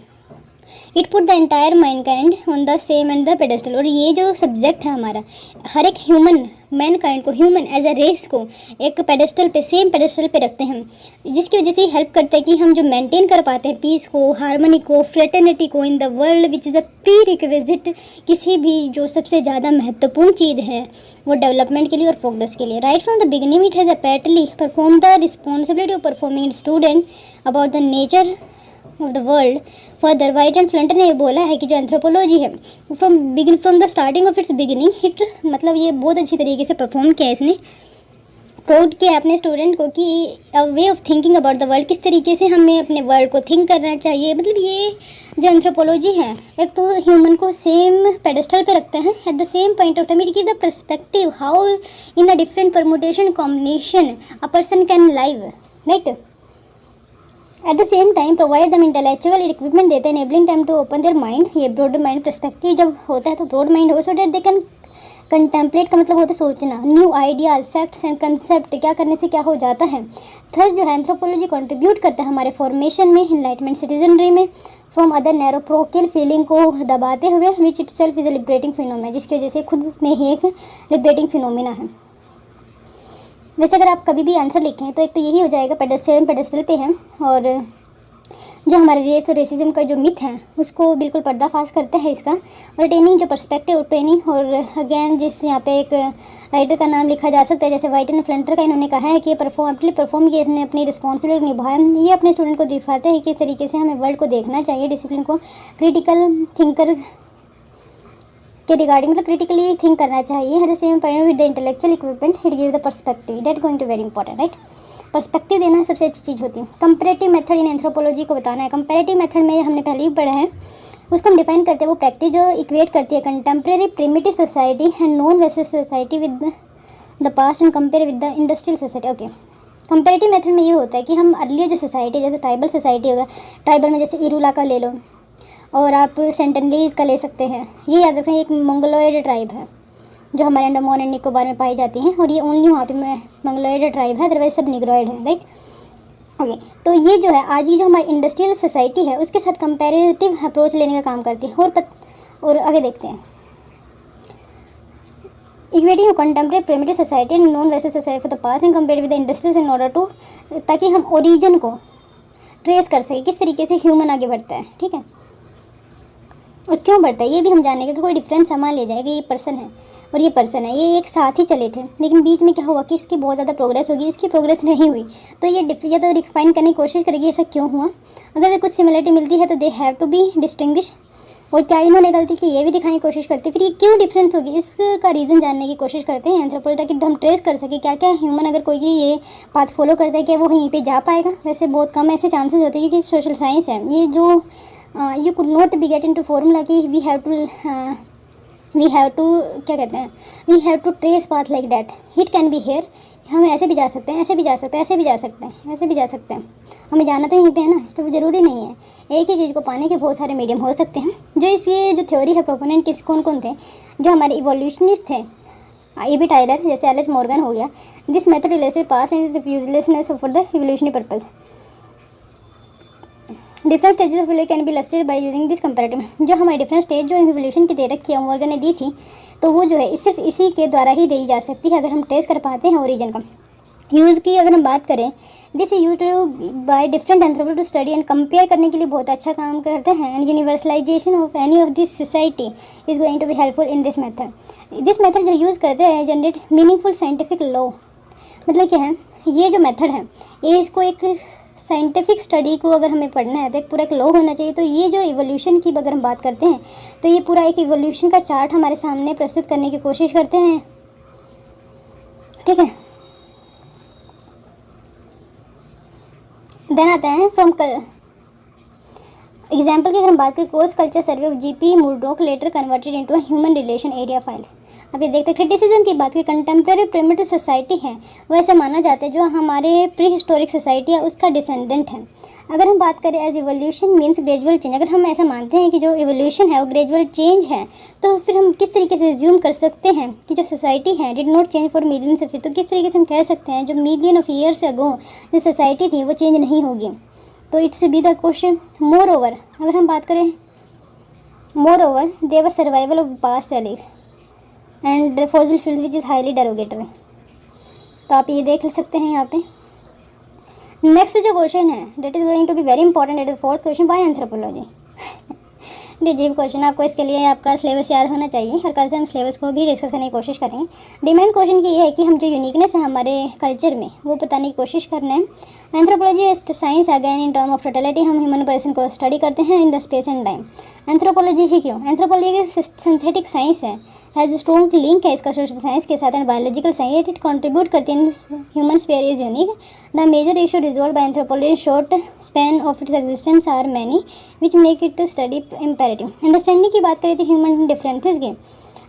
It put the entire Mankind on the same and the pedestal. और ये जो सब्जेक्ट है हमारा, हर एक ह्यूमन मैनकाइंड को, ह्यूमन एज अ रेस को एक पेडेस्टल पे, सेम पेडेस्टल पे रखते हैं, जिसकी वजह से हेल्प करते हैं कि हम जो मेंटेन कर पाते हैं पीस को, हार्मनी को, फ्रेटर्निटी को in the world which is a pre requisite. किसी भी जो सबसे ज़्यादा महत्वपूर्ण चीज़ है वो डेवलपमेंट के लिए और प्रोग्रेस के लिए। Right from the beginning it has apparently perform the responsibility of performing student about the nature of the world. Further white and flunter ने बोला है कि जो एंथ्रोपोलॉजी है from the starting of its beginning hit, मतलब ये बहुत अच्छी तरीके से परफॉर्म किया इसने, प्रोड किया अपने स्टूडेंट को कि a way of thinking about the world, किस तरीके से हमें अपने वर्ल्ड को थिंक करना चाहिए। मतलब ये जो एंथ्रोपोलॉजी है एक तो ह्यूमन को सेम पेडेस्टल पे रखते हैं, at the same point of time it give the perspective how in the different permutation combination a person can live, right. At the same time provide them intellectual equipment देते हैं enabling time to open their mind. ये broader mind perspective जब होता है तो broad mind हो, so that they can contemplate का मतलब होता है सोचना, new ideas, facts and concept, क्या करने से क्या हो जाता है। थर्ड जो है एंथ्रोपोलॉजी कंट्रीब्यूट करता है हमारे फॉर्मेशन में, इनलाइटमेंट सिटीजनरी में, फ्रॉम अदर नैरो प्रोकियल फीलिंग को दबाते हुए, which it self is a liberating phenomena, जिसकी वजह से खुद में ही एक लिबरेटिंग फिनोमिना है। वैसे अगर आप कभी भी आंसर लिखें तो एक तो यही हो जाएगा पेडेस्टल पे है, और जो हमारे रेस और रेसिज्म का जो मिथ है उसको बिल्कुल पर्दाफाश करता है इसका। और ट्रेनिंग जो पर्सपेक्टिव ट्रेनिंग, और अगेन जिस यहाँ पे एक राइटर का नाम लिखा जा सकता है जैसे वाइटन फ्लंटर का, इन्होंने कहा है कि परफॉर्म किया, इसने अपनी रिस्पॉन्सिबिलिटी निभाया। ये अपने स्टूडेंट को दिखाते हैं किस तरीके से हमें वर्ल्ड को देखना चाहिए, डिसिप्लिन को, क्रिटिकल थिंकर के रिगार्डिंग, मतलब क्रिटिकली थिंक करना चाहिए। At the same time with the intellectual equipment it give the perspective that going to very important, right. Perspective देना सबसे अच्छी चीज़ होती है। कंपैरेटिव मेथड इन एंथ्रोपोलॉजी को बताना है। कंपैरेटिव मेथड में हमने पहले ही पढ़ा है, उसको हम डिफाइन करते हैं। वो प्रैक्टिस जो इक्वेट करती है contemporary primitive society and non western society with the past and compare with the industrial society. Okay, comparative method में ये होता है कि हम अर्लियर जो सोसाइटी, जैसे ट्राइबल सोसाइटी होगा, ट्राइबल में जैसे इरूला का ले लो, और आप सेंटनलीज का ले सकते हैं। ये याद रखें, एक मंगलोइड ट्राइब है जो हमारे अंडमान एंड निकोबार में पाई जाती हैं, और ये ओनली वहाँ पे मंगलोइड ट्राइब है, अदरवाइज सब निग्रोइड है, राइट। ओके, तो ये जो है आज की जो हमारी इंडस्ट्रियल सोसाइटी है उसके साथ कंपैरेटिव अप्रोच लेने का काम करती है। और आगे देखते हैं, equating contemporary primitive society and non western society for the past and compare with the industries in order to, ताकि हम ओरिजिन को ट्रेस कर सकें, किस तरीके से ह्यूमन आगे बढ़ता है, ठीक है, और क्यों बढ़ता है ये भी हम जानेंगे। तो कोई डिफरेंस सामान ले जाएगा, ये पर्सन है और ये पर्सन है, ये एक साथ ही चले थे, लेकिन बीच में क्या हुआ कि इसकी बहुत ज़्यादा प्रोग्रेस होगी, इसकी प्रोग्रेस नहीं हुई, तो ये या तो रिफाइन करने की कोशिश करेगी ऐसा क्यों हुआ। अगर कुछ सिमिलरिटी मिलती है तो they have to be distinguish, और क्या इन्होंने गलती की ये भी दिखाने की कोशिश करते हैं। फिर ये क्यों डिफरेंस होगी इसका रीज़न जानने की कोशिश करते हैं एंथ्रोपोलॉजी, ताकि हम ट्रेस कर सके क्या क्या ह्यूमन, अगर कोई ये पाथ फॉलो करता है क्या वो यहीं पे जा पाएगा। वैसे बहुत कम ऐसे चांसेस होते हैं क्योंकि सोशल साइंस है ये, जो you could not be get into formula कि वी हैव टू क्या कहते हैं, we have to trace path like that, it can be here, हम ऐसे भी जा सकते हैं, ऐसे भी जा सकते हैं, ऐसे भी जा सकते हैं, ऐसे भी जा सकते हैं, हमें जाना तो यहीं पे है ना, तो ज़रूरी नहीं है। एक ही चीज़ को पाने के बहुत सारे मीडियम हो सकते हैं। जो इसकी जो थ्योरी है प्रोपोनेंट किस कौन कौन थे, जो हमारे इवोल्यूशनिस्ट थे, A.B. टायलर, जैसे एलेक्स मॉर्गन हो गया। This method illustrate past and it's uselessness for the evolutionary purpose. Different stages of evolution can be illustrated by using this comparative. जो हमारे डिफरेंट स्टेज जो इवोल्यूशन की दे रखी है मॉर्गन ने दी थी, तो वो जो है सिर्फ इसी के द्वारा ही दी जा सकती है अगर हम ट्रेस कर पाते हैं ओरिजिन का। यूज़ की अगर हम बात करें, this use by different anthropology to study and compare करने के लिए बहुत अच्छा काम करते हैं। And universalization of any of this society is going to be helpful in this method. This method जो यूज़ करते हैं जनरेट मीनिंगफुल साइंटिफिक लॉ। मतलब क्या है, ये जो मेथड है ये इसको एक साइंटिफिक स्टडी को अगर हमें पढ़ना है तो एक पूरा एक लॉ होना चाहिए। तो ये जो इवोल्यूशन की अगर हम बात करते हैं तो ये पूरा एक इवोल्यूशन का चार्ट हमारे सामने प्रस्तुत करने की कोशिश करते हैं, ठीक है। देन आता है फ्रॉम एग्जाम्पल की अगर हम बात करें, cross culture survey of G.P. Murdock later converted into human relation area files. अब ये देखते हैं क्रिटिसिज्म की बात करें, कंटेम्प्रेरी प्रिमिटिव सोसाइटी है वो ऐसा माना जाता है जो हमारे प्री हिस्टोरिक सोसाइटी है उसका डिसेंडेंट है। अगर हम बात करें as evolution means gradual change, अगर हम ऐसा मानते हैं कि जो इवोल्यूशन है वो ग्रेजुअल चेंज है, तो फिर हम किस तरीके से ज्यूम कर सकते हैं कि जो सोसाइटी है did not change for million से, फिर तो किस तरीके से हम कह सकते हैं जो मिलियन ऑफ ईयर्स अगो जो सोसाइटी थी वो चेंज नहीं होगी। तो it's be the question. Moreover अगर हम बात करें, moreover their survival of past relics and fossil fuels which is highly derogatory. तो आप ये देख सकते हैं यहाँ पे। नेक्स्ट जो क्वेश्चन है that is going to be very important, that is fourth question by anthropology. अजीब क्वेश्चन, आपको इसके लिए आपका सिलेबस याद होना चाहिए और कल से हम सिलेबस को भी डिस्कस करने की कोशिश करेंगे। डिमांड क्वेश्चन की ये है कि हम जो यूनिकनेस है हमारे कल्चर में वो बताने की कोशिश करना है। Anthropology science again in term of totality, हम ह्यूमन पर्सन को स्टडी करते हैं in the space and time. Anthropology ही क्यों? एंथ्रोपोलॉजी एक सिंथेटिक साइंस है, हैज़ स्ट्रॉन्ग लिंक है इसका सोशल साइंस के साथ and biological science. It contribute करती है human sphere is unique. The major issue resolve by anthropology short span of its existence are many which make it study imperative. Understanding की बात करें तो ह्यूमन डिफरेंसेस की,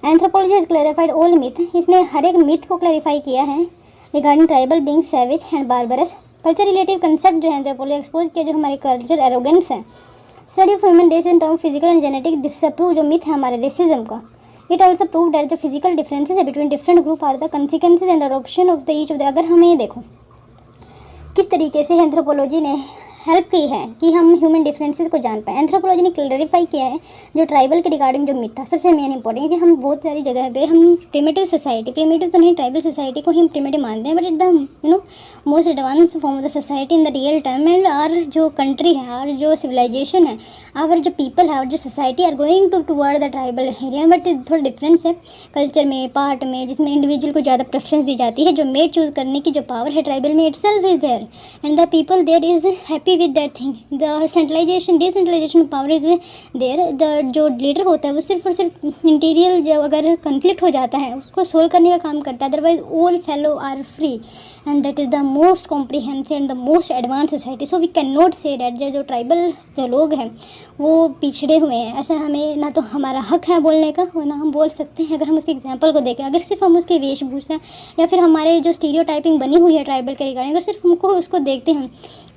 anthropology has clarified all myth, इसने हर एक मिथ को clarify किया है regarding tribal being savage and barbarous. Culture relative concept जो है एंथ्रोपोलॉजी एक्सपोज किया, जो हमारे कल्चर एरोगेंस है। Study of human race in term physical and genetic disapprove जो मिथ है हमारे रेसिज्म का। इट ऑल्सो प्रूव दैट जो फिजिकल डिफरेंसेस है between different group are the consequences and adoption of the each of the. अगर हमें देखो किस तरीके से एंथ्रोपोलॉजी ने हेल्प की है कि हम ह्यूमन डिफरेंसेस को जान पाएँ। एंथ्रोपोलॉजी ने क्लैरिफाई किया है जो ट्राइबल के रिगार्डिंग जो मिथ था, सबसे मेन इंपॉर्टेंट, कि हम बहुत सारी जगह पे हम प्रिमिटिव सोसाइटी, प्रिमिटिव तो नहीं, ट्राइबल सोसाइटी को ही हम प्रिमिटिव मानते हैं, but it the most advance form of the society in the real time. And are जो कंट्री है, आर जो सिविलाइजेशन है, आवर जो पीपल है और जो society are going toward the tribal area. But थोड़ा डिफरेंस है कल्चर में, पार्ट में, जिसमें इंडिविजुअल को ज़्यादा प्रेफरेंस दी जाती है। जो मेड चूज़ करने की जो पावर है ट्राइबल में, itself is there and the people there is happy with that thing. The centralization, decentralization power is there. The जो लीडर होता है वो सिर्फ और सिर्फ इंटीरियर, जब अगर कन्फ्लिक्ट हो जाता है उसको सोल्व करने का काम करता है, otherwise all fellow are free and that is the most comprehensive and the most advance society. So we can not say that जो ट्राइबल जो लोग हैं वो पिछड़े हुए हैं, ऐसा हमें ना तो हमारा हक है बोलने का और ना हम बोल सकते हैं। अगर हम उसके एग्जांपल को देखें, अगर सिर्फ हम उसकी वेशभूषा या फिर हमारे जो स्टीरियोटाइपिंग बनी हुई है ट्राइबल के रिगार्डिंग, अगर सिर्फ हमको उसको देखते हैं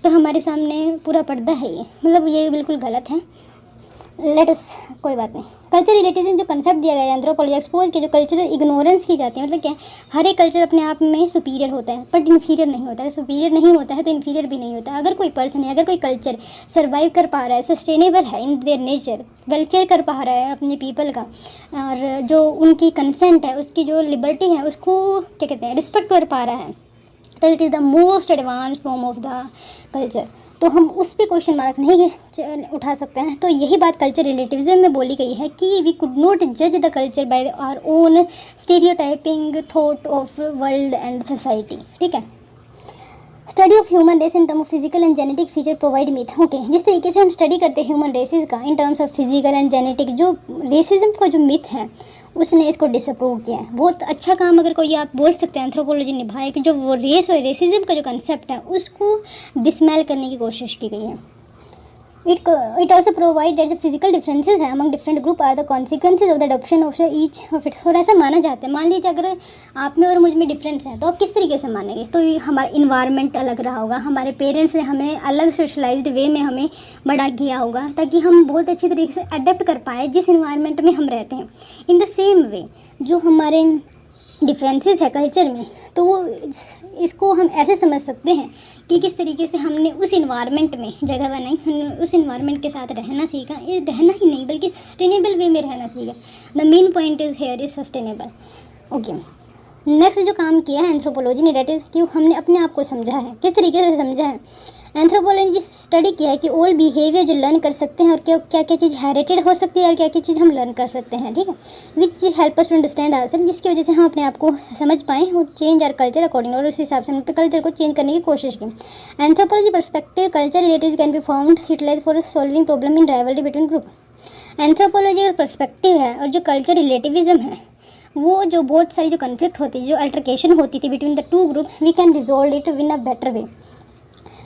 तो हमारे सामने पूरा पर्दा है ये, मतलब ये बिल्कुल गलत है। कोई बात नहीं। कल्चर रिलेटिविज्म जो कंसेप्ट दिया गया है एंथ्रोपोलॉजी एक्सपोज के, जो कल्चरल इग्नोरेंस की जाती है, मतलब क्या, हर एक कल्चर अपने आप में सुपीरियर होता है बट इन्फीरियर नहीं होता है। सुपीरियर नहीं होता है तो इन्फीरियर भी नहीं होता। अगर कोई पर्सन है, अगर कोई कल्चर सर्वाइव कर पा रहा है, सस्टेनेबल है इन देयर नेचर, वेलफेयर कर पा रहा है अपने पीपल का, और जो उनकी कंसेंट है, उसकी जो लिबर्टी है, उसको क्या कहते हैं, रिस्पेक्ट कर पा रहा है, तो it is the most advance form of the culture. तो हम उस पर क्वेश्चन मार्क नहीं उठा सकते हैं। तो यही बात कल्चर रिलेटिविज्म में बोली गई है कि वी कुड नॉट जज the culture by our own stereotyping thought of world and society. ठीक है। Study of human race in term of physical and genetic feature provide myth. Okay, जिस तरीके से हम स्टडी करते हैं ह्यूमन रेसेस का इन terms of physical and genetic, जो रेसिज्म का जो मिथ है उसने इसको डिसअप्रूव किया है। बहुत अच्छा काम अगर कोई आप बोल सकते हैं एंथ्रोपोलॉजी निभाए कि जो वो रेस और रेसिज्म का जो कंसेप्ट है उसको डिसमेल करने की कोशिश की गई है। इट ऑल्सो प्रोवाइड दैट जो फिजिकल डिफरेंसेज हैं among different group are the consequences of the adoption of each of it. और ऐसा माना जाता है, मान लीजिए अगर आप में और मुझ में डिफरेंस है तो आप किस तरीके से मानेंगे, तो ये हमारा इन्वायरमेंट अलग रहा होगा, हमारे पेरेंट्स ने हमें अलग सोशलाइज्ड वे में हमें बड़ा किया होगा ताकि हम बहुत अच्छी तरीके से अडेप्ट कर पाए जिस इन्वायरमेंट में हम रहते हैं। इन द सेम वे जो हमारे डिफरेंसेस है कल्चर में, तो वो इसको हम ऐसे समझ सकते हैं कि किस तरीके से हमने उस इन्वायरमेंट में जगह बनाई, उस इन्वायरमेंट के साथ रहना सीखा। ये रहना ही नहीं बल्कि सस्टेनेबल वे में रहना सीखा। The main point is here is sustainable. Okay, next जो काम किया है एंथ्रोपोलॉजी ने, डेट इज कि हमने अपने आप को समझा है। किस तरीके से समझा है? एंथ्रोपोलॉजी स्टडी किया है कि ऑल बिहेवियर जो लर्न कर सकते हैं और क्या क्या क्या चीज़ हेरिटेड हो सकती है और क्या क्या चीज़ हम लर्न कर सकते हैं। ठीक है, which help us to understand ourselves, जिसकी वजह से हम अपने आप को समझ पाएँ और चेंज आवर कल्चर अकॉर्डिंग, और उस हिसाब से हम अपने कल्चर को चेंज करने की कोशिश की। Anthropology perspective culture relative can be found utilize for solving problem in rivalry between group. Anthropology अगर परस्पेक्टिव है और जो कल्चर रिलेटिविज्म है, वो जो बहुत सारी जो कन्फ्लिक्ट होती है, जो अल्टरकेशन होती थी between the two group, we can resolve it win a better way.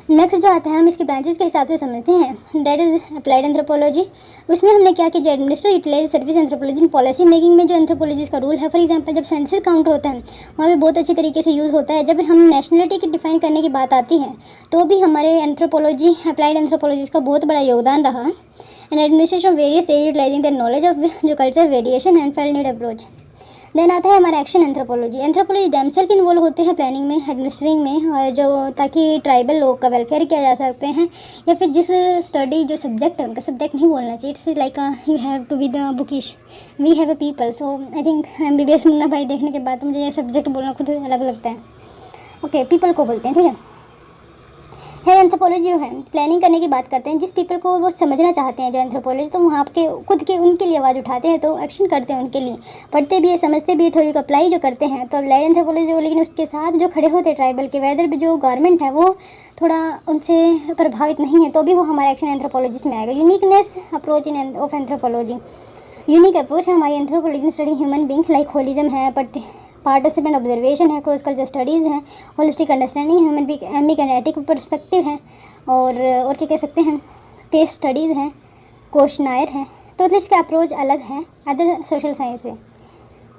Next जो आता है हम इसके ब्रांचेस के हिसाब से समझते हैं, दैट इज अप्लाइड एंथ्रोपोलॉजी। उसमें हमने क्या कि जो administer utilize service anthropology in policy making में जो एंथ्रोपोलॉजिस्ट का रूल है, फॉर एग्जांपल जब सेंसस काउंट होता है वहाँ पे बहुत अच्छी तरीके से यूज़ होता है। जब हम नेशनलिटी की डिफाइन करने की बात आती है तो भी हमारे एंथ्रोपोलॉजी, अप्लाइड एंथ्रोपोलॉजिस्ट का बहुत बड़ा योगदान रहा है। And administration various area utilising the knowledge of जो culture variation and felt need approach. Then आता है हमारा action anthropology. Anthropology themselves involve होते हैं प्लानिंग में, एडमिनिस्ट्रिंग में, और जो ताकि ट्राइबल लोग का वेलफेयर किया जा सकते हैं, या फिर जिस स्टडी जो सब्जेक्ट है, उनका सब्जेक्ट नहीं बोलना चाहिए, it's like you have to be the bookish, we have a people. So I think MBBS Munna Bhai देखने के बाद मुझे ये सब्जेक्ट बोलना खुद अलग लगता है। ओके, पीपल को बोलते हैं। ठीक है, एंथ्रोपोलॉजी जो है प्लानिंग करने की बात करते हैं, जिस पीपल को वो समझना चाहते हैं जो एंथ्रोपोलॉजी, तो वहाँ के खुद के उनके लिए आवाज़ उठाते हैं, तो एक्शन करते हैं उनके लिए, पढ़ते भी है, समझते भी है, थोड़ी को अप्लाई जो करते हैं। तो अप्लाइड एंथ्रोपोलॉजी, लेकिन उसके साथ जो खड़े होते हैं ट्राइबल के, वेदर जो गवर्नमेंट है वो थोड़ा उनसे प्रभावित नहीं है, तो भी वो हमारे एक्शन एंथ्रोपोलॉजिस्ट में आएगा। Uniqueness approach in of anthropology, unique approach है हमारी anthropology study human beings, like holism है, पार्टिसिपेंट ऑब्जर्वेशन है, क्रॉस कल्चर स्टडीज़ हैं, holistic understanding human being, emic and etic perspective है, और क्या कह सकते हैं, केस स्टडीज़ हैं, क्वेश्चनायर है। तो इसका अप्रोच अलग है अदर सोशल साइंस से।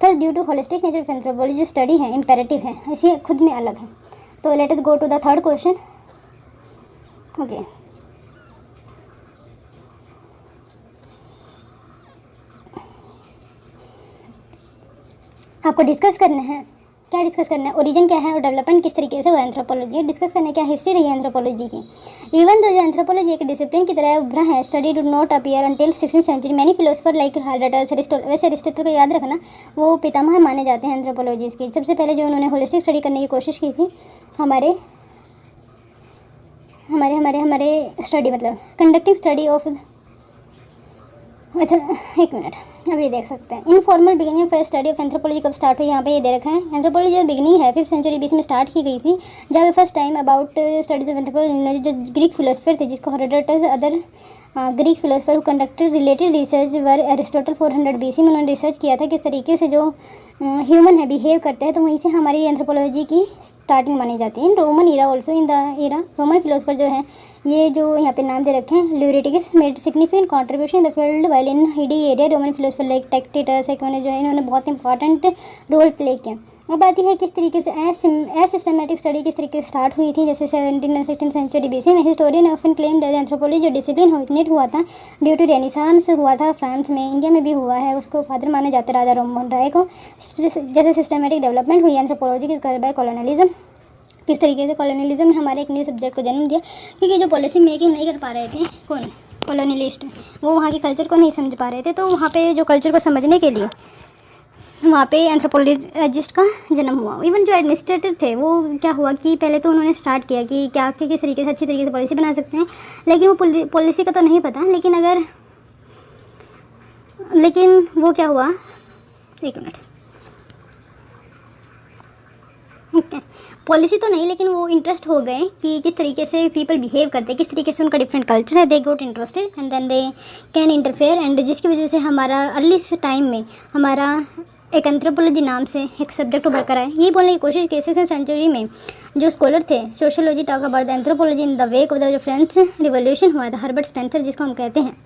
Third, due to holistic nature of anthropology जो स्टडी है इंपेरेटिव है, इसे खुद में अलग है। तो let us go to the third question. Okay, आपको डिस्कस करना है क्या डिस्कस करना है, ओरिजिन क्या है और डेवलपमेंट किस तरीके से हुआ एंथ्रोपोलॉजी। डिस्कस करना है क्या हिस्ट्री रही है एंथ्रोपोलॉजी की। इवन तो जो एंथ्रोपोलॉजी एक डिसिप्लिन की तरह उभरा है, study do not appear until 16th century. Many philosopher like Herodotus, Aristotle, वैसे अरिस्टोटल को याद रखना, वो पितामह माने जाते हैं एंथ्रोपोलॉजी की। सबसे पहले जो उन्होंने होलिस्टिक स्टडी करने की कोशिश की थी, हमारे स्टडी मतलब कंडक्टिंग स्टडी ऑफ, अच्छा एक मिनट, अभी देख सकते हैं। Informal beginning first study of anthropology कब स्टार्ट हुई, यहाँ पे ये दे रखा है। एंथ्रोपोलॉजी जो बिगिनिंग है 5th सेंचुरी बीच में स्टार्ट की गई थी, जब first time about studies of anthropology, जो ग्रीक फिलोसफर थे जिसको Herodotus, other Greek philosopher who conducted related research were Aristotle 400 BC में उन्होंने रिसर्च किया था किस तरीके से जो ह्यूमन है बिहेव करते हैं, तो वहीं से हमारी एंथ्रोपोलॉजी की स्टार्टिंग मानी जाती है। In Roman era also, in the era Roman philosopher जो है, ये जो यहाँ पे नाम दे रखे हैं, ल्यूरेटिकस made significant contribution in the field while in हिडी area. Roman philosopher like Tacitus है, जो है इन्होंने बहुत इंपॉर्टेंट रोल प्ले किया। अब आती है किस तरीके से सिस्टमेटिक स्टडी किस तरीके से स्टार्ट हुई थी, जैसे 17th और 16th सेंचुरी BC में। Historian often claim that anthropology जो डिसिप्लिन ओरिजिनेट हुआ था ड्यू टू रेनेसांस हुआ था फ्रांस में, इंडिया में भी हुआ है, उसको फादर माने जाते राजा राममोहन राय को। जैसे सिस्टमेटिक डेवलपमेंट हुई एंथ्रोपोलॉजी की बाय कॉलोनलिज्म, किस तरीके से कॉलोनलिज्म ने हमारे एक न्यू सब्जेक्ट को जन्म दिया, क्योंकि जो पॉलिसी मेकिंग नहीं कर पा रहे थे कौन, कॉलोनिलिस्ट, वो वहाँ के कल्चर को नहीं समझ पा रहे थे, तो वहाँ पे जो कल्चर को समझने के लिए वहाँ पे एंथ्रोपोलॉजिस्ट का जन्म हुआ। इवन जो एडमिनिस्ट्रेटर थे वो क्या हुआ कि पहले तो उन्होंने स्टार्ट किया कि क्या किस तरीके से अच्छी तरीके से पॉलिसी बना सकते हैं, लेकिन वो पॉलिसी का तो नहीं पता, लेकिन वो क्या हुआ, एक मिनट, पॉलिसी तो नहीं, लेकिन वो इंटरेस्ट हो गए कि किस तरीके से पीपल बिहेव करते हैं, किस तरीके से उनका डिफरेंट कल्चर है, they got interested and then they can interfere, and जिसकी वजह से हमारा अर्ली टाइम में हमारा एक एंथ्रोपोलॉजी नाम से एक सब्जेक्ट उभर कर आए। ये बोलने की कोशिश की 16th सेंचुरी में जो स्कॉलर थे, sociology talk about the anthropology in the wake of the जो फ्रेंच रिवॉल्यूशन हुआ था, हर्बर्ट स्पेंसर जिसको हम कहते हैं।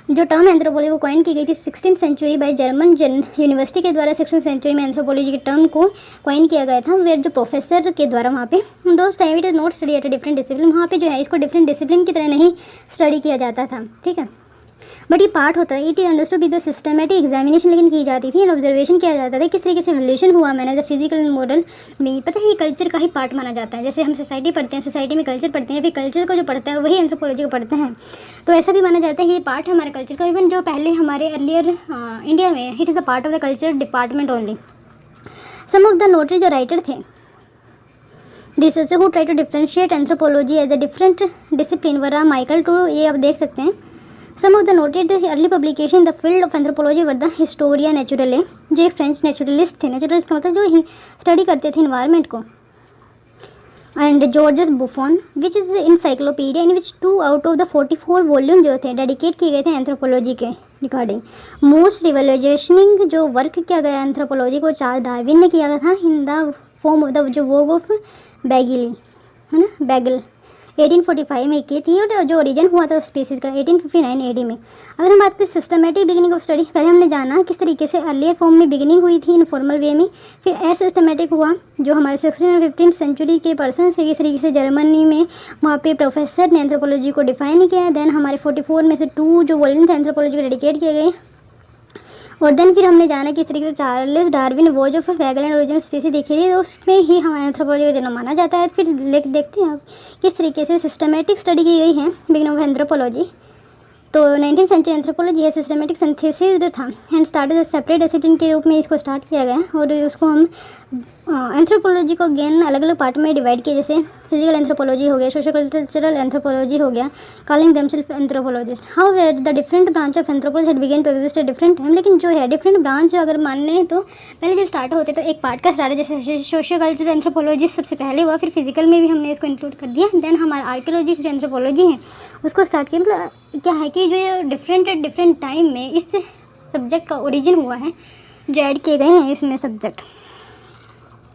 जो टर्म एंथ्रोपोलॉजी को कॉइन की गई थी 16th century by German university के द्वारा। 16th सेंचुरी में एंथ्रोपोलॉजी के टर्म को कॉइन किया गया था, वे जो प्रोफेसर के द्वारा वहाँ पे दोस्त time it is not study at a different discipline, वहाँ पे जो है इसको डिफरेंट डिसिप्लिन की तरह नहीं स्टडी किया जाता था, ठीक है, बट ये पार्ट होता है, it is understood with the systematic examination लेकिन की जाती थी एंड ऑब्जर्वेशन किया जाता था किस तरीके से रिलेशन हुआ मैंने द फिजिकल एंड मॉरल में। पता है ये कल्चर का ही पार्ट माना जाता है, जैसे हम सोसाइटी पढ़ते हैं, सोसाइटी में कल्चर पढ़ते हैं, फिर कल्चर को जो पढ़ता है वही एंथ्रोपोलॉजी को पढ़ते हैं, तो ऐसा भी माना जाता है कि ये पार्ट है हमारे कल्चर का। इवन जो पहले हमारे अर्लियर इंडिया में it is a part of the culture department only. Some of the noted जो राइटर थे researcher who try to differentiate anthropology as a different discipline were Michael too, ये आप देख सकते हैं। Some of the noted early publication the field of anthropology were the Historia Naturalis, जो एक French naturalist थे, नेचुरलिस्ट का मतलब जो ही स्टडी करते थे इन्वायरमेंट को, and Gorges बुफॉन which is encyclopedia in which 2 out of the 44 volume जो थे डेडिकेट किए गए थे एंथ्रोपोलॉजी के रिगार्डिंग। मोस्ट रिवोल्यूशनिंग जो वर्क किया गया एंथ्रोपोलॉजी को चार्ल्स डार्विन ने किया गया था in the form of the जो वोग ऑफ बैगिली है ना, बैगल 1845 में की थी, और जो ओरिजिन हुआ था स्पीसीज का 1859 AD में। अगर हम बात करें सिस्टमेटिक बिगिनिंग ऑफ स्टडी, पहले हमने जाना किस तरीके से अर्लियर फॉर्म में बिगिनिंग हुई थी इनफॉर्मल वे में, फिर सिस्टमेटिक हुआ जो हमारे 16th और 15th सेंचुरी के पर्सन से किस तरीके से जर्मनी में वहाँ पे प्रोफेसर ने एंथ्रोपोलॉजी को डिफाइन किया। देन हमारे 44 में से 2 जो वॉल्यूम थे एंथ्रोपोलॉजी को डेडिकेट किए गए, और देन फिर हमने जाना किस तरीके से Charles Darwin was of bagel and original species देखी थी, तो उसमें ही हमारे एंथ्रोपोलॉजी का जन्म माना जाता है। फिर देखते हैं आप किस तरीके से सिस्टमेटिक स्टडी की गई है बिगिनिंग ऑफ एंथ्रोपोलॉजी। तो 19th सेंचुरी एंथ्रोपोलॉजी है सिस्टमेटिक सिंथेसिस था एंड स्टार्टेड सेपरेट डिसिप्लिन के रूप में इसको स्टार्ट किया गया, और उसको हम एंथ्रोपोलॉजी को अगेन अलग अलग पार्ट में डिवाइड किया, जैसे फिजिकल एंथ्रोपोलॉजी हो गया, सोशल कल्चरल एंथ्रोपोलॉजी हो गया, calling themselves anthropologist. How the different branch of anthropology had begin to exist at different time, लेकिन जो है डिफरेंट ब्रांच अगर मान लें तो पहले जब स्टार्ट होते तो एक पार्ट का स्टार्ट है, जैसे सोशल कल्चरल एंथ्रोपोलॉजिस्ट सबसे पहले हुआ, फिर फिजिकल में भी हमने इसको इंक्लूड कर दिया, देन हमारा आर्कियोलॉजी जो एंथ्रोपोलॉजी है उसको स्टार्ट किया। मतलब क्या है कि जो ये डिफरेंट टाइम में इस सब्जेक्ट का ओरिजिन हुआ है, जो ऐड किए गए हैं इसमें सब्जेक्ट,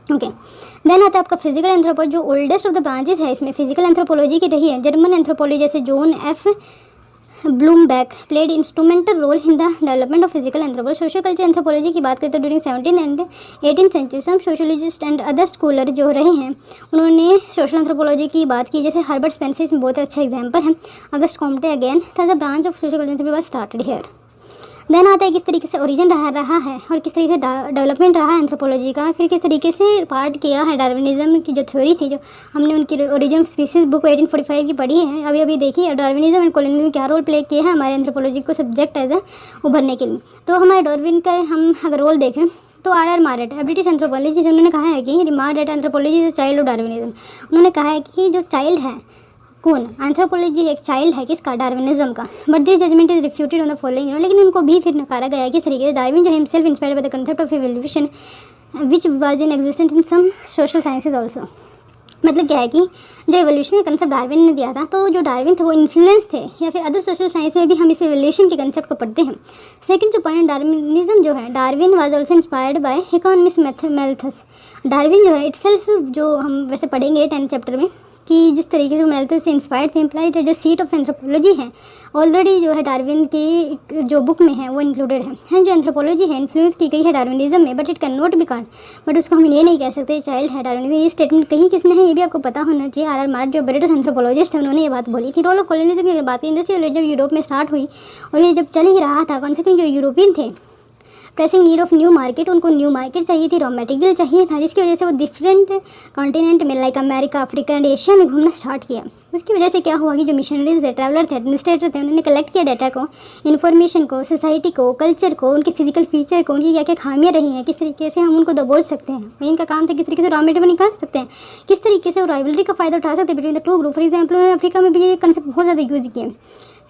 ओके। देन आता है आपका फिजिकल एंथ्रोपोलॉजी, जो ओल्डेस्ट ऑफ द ब्रांचेस है इसमें फिजिकल एंथ्रोपोलॉजी की रही है। जर्मन एंथ्रोपोलॉजी जैसे John F Blumenbach played instrumental role in the development of physical anthropology. Social culture anthropology की बात करें तो during 17th and 18th century some sociologist and other scholar जो रहे हैं उन्होंने सोशल एंथ्रोपोलॉजी की बात की, जैसे हर्बर्ट स्पेंसर इसमें बहुत अच्छा एग्जाम्पल है। अगस्ट कॉम्टे अगेन था the branch of social culture started here. Then आता है किस तरीके से ओरिजिन रहा है और किस तरीके से डेवलपमेंट रहा है एंथ्रोपोलॉजी का, फिर किस तरीके से पार्ट किया है डार्विनिज्म की जो थ्योरी थी, जो हमने उनकी ओरिजिन स्पीसीज बुक 1845 की पढ़ी है, अभी अभी देखी डार्विनिज्म एंड कॉलोनिज्म क्या रोल प्ले किया है हमारे एंथ्रोपोलॉजी को सब्जेक्ट एज ए उभरने के लिए। तो हमारे डार्विन का हम अगर रोल देखें तो आर मार्रेट ब्रिटिश एंथ्रोपोलॉजिस्ट, उन्होंने कहा है कि Marett anthropology is child of Darwinism. उन्होंने कहा है कि जो चाइल्ड है कौन, एंथ्रोपोलॉजी एक चाइल्ड है किसका, डार्विनिज्म का। But this judgement is refuted on the following, लेकिन उनको भी फिर नकारा गया है किस तरीके से, डार्विन जो himself inspired by the concept of evolution which was in existence in some social sciences also. मतलब क्या है कि जो एवोल्यूशन का कंसेप्ट डार्विन ने दिया था, तो जो डार्विन थे वो इन्फ्लुएंस थे, या फिर अदर सोशल साइंस में भी हम इस एवोल्यूशन के कंसेप्ट को पढ़ते हैं। सेकंड जो पॉइंट डार्विनिज्म जो है, Darwin was also inspired by economist Malthus. Darwin जो है इटसेल्फ, जो हम वैसे पढ़ेंगे 10th चैप्टर में, कि जिस तरीके से मैल्थस से इंस्पायर्ड थे, इम्प्लाइड जो सीट ऑफ एंथ्रोपोलॉजी है ऑलरेडी जो है डार्विन की जो बुक में है वो इंक्लूडेड है। जो एंथ्रोपोलॉजी है इन्फ्लुएंस की गई है डार्विनिज्म में, but it can not be called, but उसको हम ये नहीं कह सकते चाइल्ड है डार्विनिज्म। ये स्टेटमेंट कहीं किसने है ये भी आपको पता होना चाहिए। आर मार्ट जो ब्रिटिश एंथ्रोपोलॉजिस्ट है उन्होंने ये बात बोली थी। रोल ऑफ कॉलोनिज्म की अगर बात करें, इंडस्ट्रियल जब यूरोप में स्टार्ट हुई और ये जब चल ही रहा था, कॉन्सिक्वेंट जो यूरोपियन थे pressing need of new market, उनको न्यू मार्केट चाहिए थी, रॉ मटेरियल चाहिए था, जिसकी वजह से वो डिफरेंट कॉन्टिनेंट में like America, Africa and Asia में घूमना स्टार्ट किया। उसकी वजह से क्या हुआ कि जो मिशनरीज थे, ट्रैवलर थे, एडमिनिस्ट्रेटर थे, उन्होंने कलेक्ट किया डाटा को, इन्फॉर्मेशन को, सोसाइटी को, कल्चर को, उनके फिजिकल फीचर को, उनकी क्या क्या खामियाँ रही हैं, किस तरीके से हम उनको दबोच सकते हैं। इनका काम था किस तरीके से रॉ मटेरियल निकाल सकते हैं, किस तरीके से वो राइवलरी का फायदा उठा सकते हैं between the two group. For example उन्होंने अफ्रीका में भी ये कंसेप्ट बहुत ज़्यादा यूज़ किए,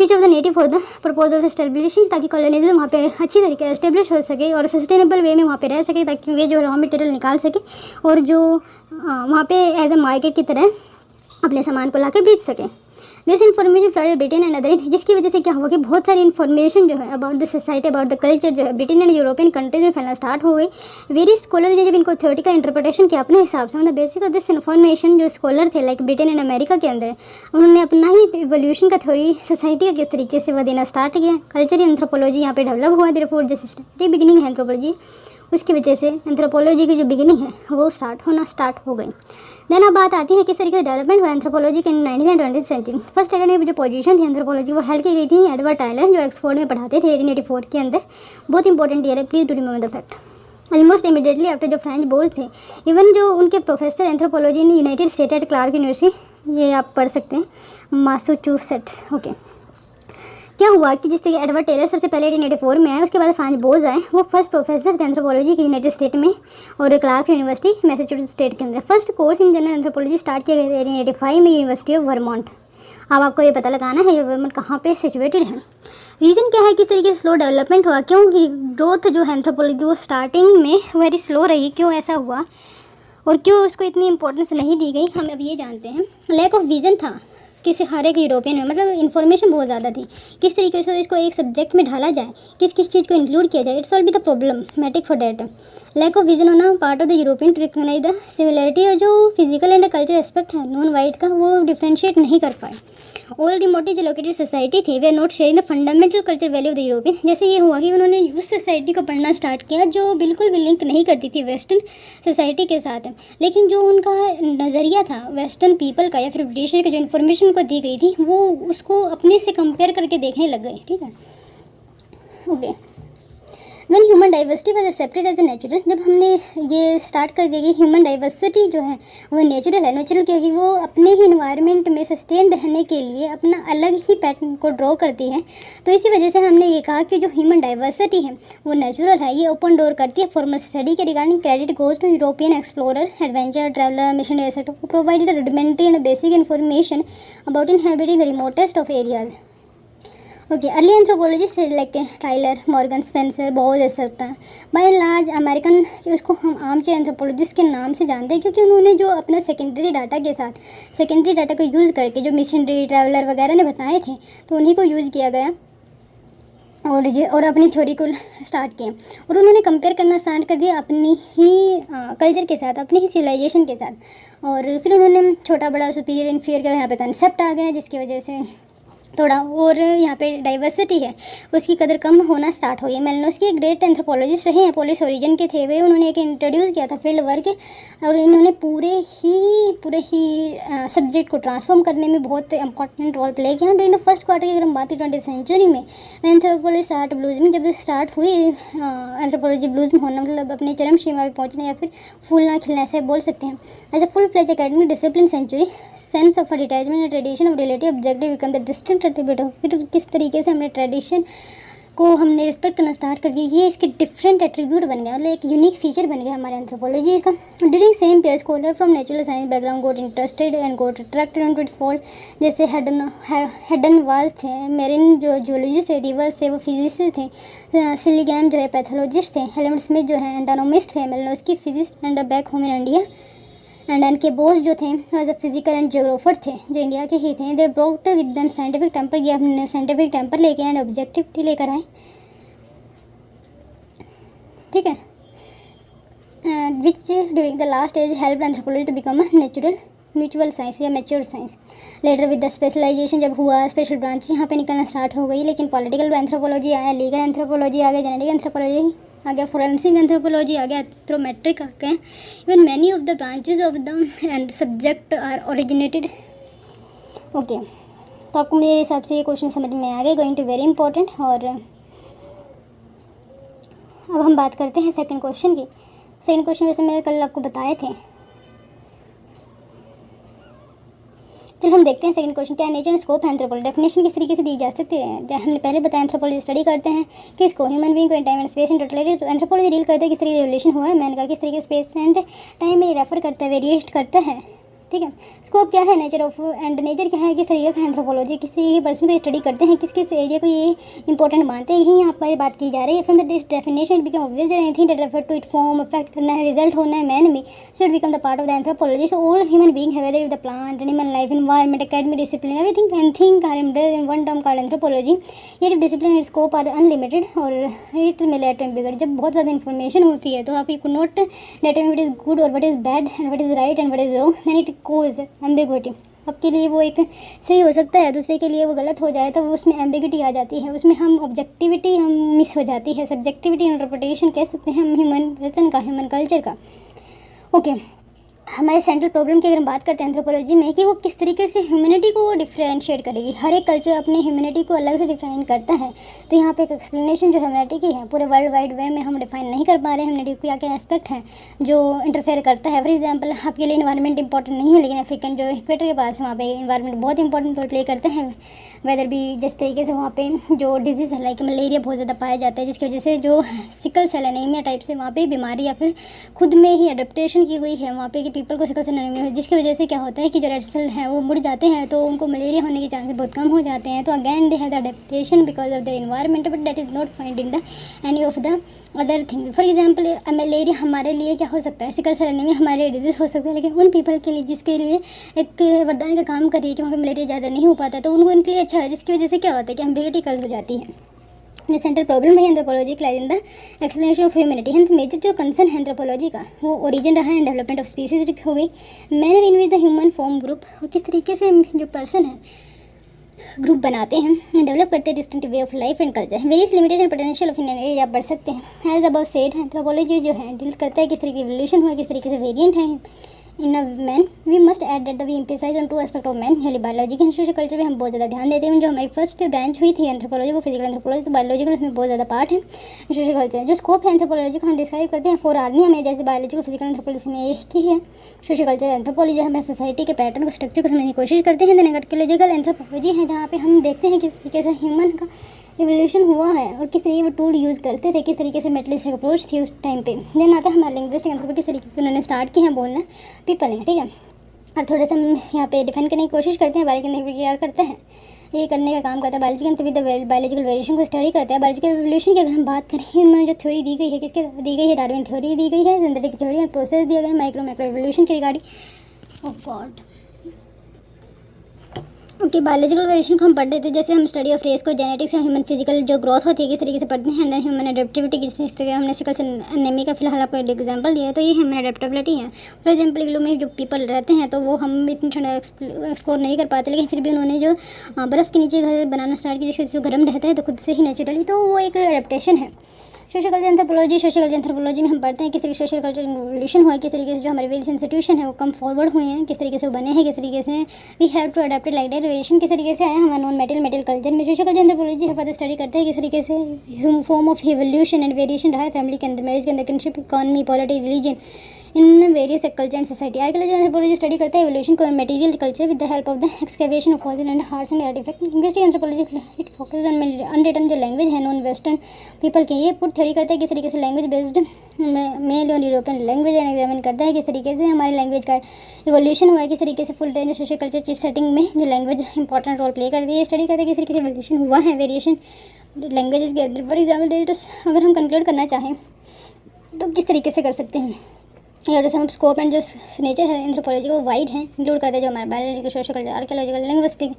which of the native for the purpose of establishing, ताकि कॉलोनिज्म वहाँ पे अच्छी तरीके से एस्टेब्लिश हो सके और सस्टेनेबल वे में वहाँ पे रह सके, ताकि वे जो रॉ मटेरियल निकाल सके और जो वहाँ पे एज ए मार्केट की तरह अपने सामान को ला के बेच सकें। This information flooded Britain and other, जिसकी वजह से क्या हुआ कि बहुत सारी इन्फॉर्मेशन जो है about the society, about the culture जो है ब्रिटेन एंड यूरोपियन कंट्रीज में फैलना स्टार्ट हो गई। वेरियस स्कॉलर ने जब इनको थ्योरेटिकल इंटरप्रिटेशन किया अपने हिसाब से, मतलब बेसिक ऑफ दिस इन्फॉर्मेशन जो स्कॉलर थे लाइक ब्रिटेन एंड अमेरिका के अंदर, उन्होंने अपना ही इवोल्यूशन का थ्योरी सोसाइटी के तरीके से वह देना स्टार्ट किया। कल्चर एंथ्रोपोलॉजी यहाँ पे डेवलप हुआ, देयरफॉर जैसे बिगिनिंग है एंथ्रोपोलॉजी, उसकी वजह से एंथ्रोपोलॉजी की जो बिगिनिंग है वो स्टार्ट हो गई। देन अब बात आती है किस तरीके से डेवलपमेंट हुआ एंथ्रोपोलॉजी के 19th and 20th century. First academy में जो पोजीशन थी एंथ्रोपोलॉजी वो हेल्ड की गई थी एडवर्ड टायलर, जो ऑक्सफोर्ड में पढ़ाते थे 1884 के अंदर। बहुत इंपॉर्टेंट ईयर है, please do remember the fact. Almost immediately after जो फ्रेंच बोर्ड थे, इवन जो उनके professor anthropology in United state at Clark University, ये आप पढ़ सकते हैं, मैसाचुसेट्स। ओके, क्या हुआ कि जिस तरह एडवर्ड टेलर सबसे पहले 1884 में आए, उसके बाद फ्रांच बोझ आए, वो फर्स्ट प्रोफेसर थे एंथ्रोपोलॉजी के यूनाइटेड स्टेट में और क्लार्क यूनिवर्सिटी मैसाचुसेट्स स्टेट के अंदर। First course in general anthropology start किया गया 1885 में यूनिवर्सिटी ऑफ वर्मोंट। अब आपको ये पता लगाना है ये वर्मोंट कहाँ पे सिचुएटेड है। रीज़न क्या है किस तरीके से स्लो डेवलपमेंट हुआ, क्योंकि ग्रोथ जो है एंथ्रोपोलॉजी वो स्टार्टिंग में वेरी स्लो रही, क्यों ऐसा हुआ और क्यों उसको इतनी इंपॉर्टेंस नहीं दी गई, हम अब ये जानते हैं। लैक ऑफ विजन था किसी हर एक यूरोपियन में, मतलब इन्फॉर्मेशन बहुत ज़्यादा थी, किस तरीके से इसको एक सब्जेक्ट में ढाला जाए, किस किस चीज़ को इंक्लूड किया जाए, it's all be the problematic for that. Lack of vision होना part of the European to recognise the similarity, और जो फिजिकल एंड कल्चर एस्पेक्ट है नॉन वाइट का वो डिफ्रेंशिएट नहीं कर पाए। ऑल रिमोटली जो लोकेटेड सोसाइटी थी वे are not sharing the fundamental culture value of the European. जैसे ये हुआ कि उन्होंने उस सोसाइटी को पढ़ना स्टार्ट किया जो बिल्कुल भी लिंक नहीं करती थी वेस्टर्न सोसाइटी के साथ, लेकिन जो उनका नज़रिया था वेस्टर्न पीपल का या फिर ब्रिटिशर के जो इन्फॉर्मेशन को दी गई थी वो उसको अपने से कंपेयर करके देखने लग गए। ठीक है, okay. One human diversity was accepted as a natural, जब हमने ये स्टार्ट कर दिया कि ह्यूमन डाइवर्सिटी जो है वो नेचुरल है, नेचुरल क्योंकि वो अपने ही इन्वायरमेंट में सस्टेन रहने के लिए अपना अलग ही पैटर्न को ड्रॉ करती है, तो इसी वजह से हमने ये कहा कि जो ह्यूमन डाइवर्सिटी है वो नेचुरल है। ये ओपन डोर करती है फॉर्मल स्टडी के regarding. Credit goes to European explorer, adventure traveller, missionary etcetera who provided rudimentary and basic information about inhabiting the remotest of areas. Okay, early anthropologist like Tylor, Morgan, Spencer, Boas etcetera, by and large American, उसको हम armchair anthropologist के नाम से जानते हैं क्योंकि उन्होंने जो अपना सेकेंडरी डाटा के साथ सेकेंडरी डाटा को यूज़ करके जो मिशनरी ट्रैवलर वगैरह ने बताए थे तो उन्हीं को यूज़ किया गया और अपनी थ्योरी को स्टार्ट किया, और उन्होंने कंपेयर करना स्टार्ट कर दिया अपनी ही कल्चर के साथ, अपनी ही सिविलाइजेशन के साथ। और फिर उन्होंने छोटा बड़ा सुपीरियर इन्फीरियर का यहाँ पे कंसेप्ट आ गया, जिसकी वजह से थोड़ा और यहाँ पे डाइवर्सिटी है उसकी कदर कम होना स्टार्ट हो गई। मेलिनोस्की एक ग्रेट एंथ्रोपोलॉजिस्ट रहे हैं, पोलिश ओरिजिन के थे वे। उन्होंने एक इंट्रोड्यूस किया था फील्ड वर्क और इन्होंने पूरे ही सब्जेक्ट को ट्रांसफॉर्म करने में बहुत इंपॉर्टेंट रोल प्ले किया। ड्यूरिंग द फर्स्ट क्वार्टर की अगर हम बात करें 20th सेंचुरी में एंथ्रोपोलॉजी स्टार्ट ब्लूज में जब स्टार्ट हुई, एंथ्रोपोलॉजी ब्लूज में होना मतलब अपने चरम सीमा पर पहुँचना या फिर फूलना खिलना ऐसे बोल सकते हैं। As a full fledge academic discipline century sense of detachment and tradition of relative objective become the distinct attribute of. फिर किस तरीके से हमने ट्रेडिशन को हमने रिस्पेक्ट करना स्टार्ट कर दिया, ये इसके डिफरेंट एट्रीब्यूट बन गया, मतलब एक यूनिक फीचर बन गया हमारे एंथ्रोपोलॉजी का। During same period scholar from natural science background got interested and got attracted on to its fold, जैसे हेडनवाज थे, मेरिन जो जूलॉजिस्ट रिवर्स थे वो फिजिसिस्ट थे, सिलिगैम जो है पैथोलॉजिस्ट थे, हेलेमंड स्मिथ जो है एंटानोमिस्ट थे, Malinowski physicist and back home in India and इनके बॉस जो थे as a physical and geographer थे जो इंडिया के ही थे। They brought with them scientific temper, ये अपने साइंटिफिक टेम्पर लेके एंड ऑब्जेक्टिविटी लेकर आए, ठीक है, which during the last age help anthropology to become a natural mutual science या mature science. Later with the specialisation जब हुआ, स्पेशल ब्रांच यहाँ पे निकलना स्टार्ट हो गई, लेकिन पॉलिटिकल एंथ्रोपोलॉजी आया, लीगल एंथ्रोपोलॉजी आ गया, जेनेटिक एंथ्रोपोलॉजी आ गया, फोरेंसिक एंथ्रोपोलॉजी आ गया, एंथ्रोमेट्रिक आ गया। Even many of the branches of the and subject are originated. Okay, तो आपको मेरे हिसाब से ये क्वेश्चन समझ में आ गए, गोइंग टू वेरी इंपॉर्टेंट। और अब हम बात करते हैं सेकंड क्वेश्चन की। सेकंड क्वेश्चन वैसे मैं कल आपको बताए थे, चलो हम देखते हैं सेकंड क्वेश्चन क्या है। Nature and scope anthropology definition किस तरीके से दी जा सकती है। जैसे हमने पहले बताया एंथ्रोपोलॉजी स्टडी करते हैं किसको, ह्यूमन बीइंग को इन time and space and totality. तो एंथ्रोपोलॉजी डील करते हैं किस तरीके से एवोल्यूशन हुआ है मैन का, किस तरीके से स्पेस एंड टाइम में रेफर करता है, वेरिएट करता है, ठीक है। स्कोप क्या है, नेचर ऑफ एंड नेचर क्या है, किस तरीके का एंथ्रोपोलॉजी किस तरीके के पर्सन को स्टडी करते हैं, किस किस एरिया को ये इंपॉर्टेंट मानते हैं, यही यहाँ पर बात की जा रही है। From the definition it become obvious that anything that refer to it form affect करना है, रिजल्ट होना है मैन में, should become the part of the anthropology. So all human being है whether the plant animal life environment academic discipline everything are embraced in one term called anthropology. ये जो discipline and scope are unlimited और it may lead to बिगड़। जब बहुत ज़्यादा information होती है तो आप you could not determine what is good और what is bad and what is right and what is wrong, then it cause ambiguity. आपके लिए वो एक सही हो सकता है, दूसरे के लिए वो गलत हो जाए, तो उसमें एम्बिग्विटी आ जाती है, उसमें हम ऑब्जेक्टिविटी हम मिस हो जाती है, सब्जेक्टिविटी इंटरप्रिटेशन कह सकते हैं हम ह्यूमन पर्सन का, ह्यूमन कल्चर का। ओके, हमारे सेंट्रल प्रोग्राम की अगर हम बात करते हैं एंथ्रोपोलॉजी में कि वो किस तरीके से ह्यूमैनिटी को डिफ्रेंशिएट करेगी। हर एक कल्चर अपने ह्यूमैनिटी को अलग से डिफाइन करता है, तो यहाँ पे एक एक्सप्लेनेशन जो ह्यूमैनिटी की है पूरे वर्ल्ड वाइड वे में हम डिफाइन नहीं कर पा रहे हैं ह्यूमैनिटी क्या क्या एस्पेक्ट है जो इंटरफेयर करता है। फॉर एग्जाम्पल आपके लिए इन्वायरमेंट इंपॉर्टेंट नहीं है, लेकिन अफ्रीकन जो इक्वेटर के पास है वहाँ पे इन्वायरमेंट बहुत इंपॉर्टेंट रोल प्ले करते हैं। वेदर भी जिस तरीके से वहाँ पे जो डिजीज़ है लाइक मलेरिया बहुत ज़्यादा पाया जाता है, जिसकी वजह से जो सिकल सेल एनीमिया टाइप से वहाँ पे बीमारी या फिर खुद में ही अडेप्टेशन की गई है वहाँ पे कि पीपल को सिकल सेल एनीमिया, जिसकी वजह से क्या होता है कि जो रेड सेल हैं वो मुड़ जाते हैं तो उनको मलेरिया होने के चांसेस बहुत कम हो जाते हैं। तो again they have the adaptation because of the environment, but that is not find in the any of the other thing. For example malaria हमारे लिए क्या हो सकता है, सिकल सेल एनीमिया हमारे लिए डिजीज़ हो सकता है, लेकिन उन पीपल के लिए जिसके लिए एक वरदान का काम कर रही है कि वहाँ पर मलेरिया ज़्यादा नहीं हो पाता, तो उनको इनके लिए अच्छा है, जिसकी वजह से क्या होता है कि एम्बिग्विटी कल हो जाती है। जो सेंट्रल प्रॉब्लम है anthropology lies in the explanation of humanity. Hence major जो कंसर्न है एंथ्रोपोलॉजी का वो ओरिजिन रहा है डेवलपमेंट ऑफ स्पीसीज हो गई, manner in which the human form group, और किस तरीके से जो पर्सन है ग्रुप बनाते हैं डेवलप करते हैं distinct way of life and culture. Various limitation potential of Indian as आप बढ़ सकते हैं। एज अबव सेड एंथ्रोपोलॉजी जो है डील करता है किस तरीके की एवोल्यूशन हुआ, किस तरीके से वेरिएंट है in a man. We must add that we emphasise on two aspect of man, यानी बायोलॉजी के सोशल कल्चर में हम बहुत ज़्यादा ध्यान देते हैं। जो हमारी फर्स्ट ब्रांच हुई थी एंथ्रोपोलॉजी वो फिजिकल एंथ्रोपोलॉजी, तो बायोलॉजिकल उसमें बहुत ज़्यादा पार्ट है सोशल कल्चर। जो स्कोप है एंथ्रोपोलॉजी को हम डिस्क्राइब करते हैं 4 आर्मी में, जैसे बायोलॉजिकल फिजिकल एंथ्रोपोलॉजी में एक ही है। सोशल कल्चर एंथ्रोपोलॉजी हमें सोसाइटी के पैटर्न को स्ट्रक्चर को समझने की कोशिश करते हैं। देन आर्कियोलॉजिकल एंथ्रोपोलॉजी है जहाँ पे हम देखते हैं किस तरीके से ह्यूमन का एवोल्यूशन हुआ है और किस तरीके वो टूल यूज़ करते थे, किस तरीके से मेटलिस्टिक अप्रोच थी उस टाइम पे। देन आता है हमारा लिंग्विस्टिक एंथ्रोपोलॉजी, किस तरीके से उन्होंने स्टार्ट किया है बोलना पीपल है, ठीक है। अब थोड़ा सा हम यहाँ पे डिफाइन करने की कोशिश करते हैं बायोलॉजी के क्या करता है, ये करने का काम करता है बायोलॉजी बायोलॉजिकल वेरिएशन को स्टडी करता है। बायोलॉजिकल एवोल्यूशन की अगर हम बात करें इन्होंने जो थ्योरी दी गई है किसके दी गई है, डार्विन थ्योरी दी गई है, सिंथेटिक थ्योरी एंड प्रोसेस दिया गया है, माइक्रो एवोल्यूशन की रिगार्डिंग। ओह गॉड, ओके, बायोलॉजिकल वेरिएशन को हम पढ़ रहे थे, जैसे हम स्टडी ऑफ रेस को जेनेटिक्स या ह्यूमन फिजिकल जो ग्रोथ होती है किस तरीके से पढ़ते हैं, एंड ह्यूमन अडेप्टिविटी किस तरीके से हमने सिकल सेल एनीमिया का फिलहाल आपको एक एग्जांपल दिया है, तो ये ह्यूमन अडेप्टेबिलिटी है। फॉर एग्जांपल इग्लू में जो पीपल रहते हैं तो वो हम इतनी ठंडा एक्सप्लोर नहीं कर पाते, लेकिन फिर भी उन्होंने जो बर्फ़ के नीचे घर बनाना स्टार्ट किया जिससे गर्म रहता है तो खुद से ही नेचुरली, तो वो एक अडेप्टेशन है। Social culture anthropology, social culture anthropology में हम पढ़ते हैं किस तरीके से सोशल कल्चर रिवोल्यूशन हुआ है, किस तरीके से जो हमारे वेरियस इंस्टीट्यूशन है वो कम फॉरवर्ड हुए हैं, किस तरीके से वो बने हैं, किस तरीके से we have to adapt like that variation किस तरीके से आया हमारे नॉन मेटल कल्चर में। Social culture anthropology further study करते हैं किस तरीके से form of evolution and variation रहा है फैमिली के अंदर, मैरिज के अंदर, kinship, economy, politics, religion in various culture and society. Archaeology anthropology study करता है एवोल्यूशन को material culture with the help of the excavation of fossil and hearts and artifact. Linguistic anthropology it focus on unwritten जो language है non western people की, ये put theory करता है किस तरीके से लैंग्वेज बेस्ड मेल और यूरोपियन लैंग्वेज एंड एग्जामिन करता है किस तरीके से हमारी लैंग्वेज का इवोल्यूशन हुआ है, किस तरीके से फुल रेंज सोशल कल्चर की सेटिंग में जो लैंग्वेज इंपॉर्टेंट रोल प्ले करती है, स्टडी करता है किस तरीके से इवोल्यूशन हुआ है वेरिएशन लैंग्वेजेस के अंदर। फॉर एग्जाम्पल तो अगर हम कंक्लूड करना चाहें तो किस तरीके से कर सकते हैं, या जैसे हम स्कोप एंड जो नेचर है एंथ्रोपोलॉजी को वाइड है इंक्लूड करते हैं, जो हमारा biological, social culture, archaeological, linguistic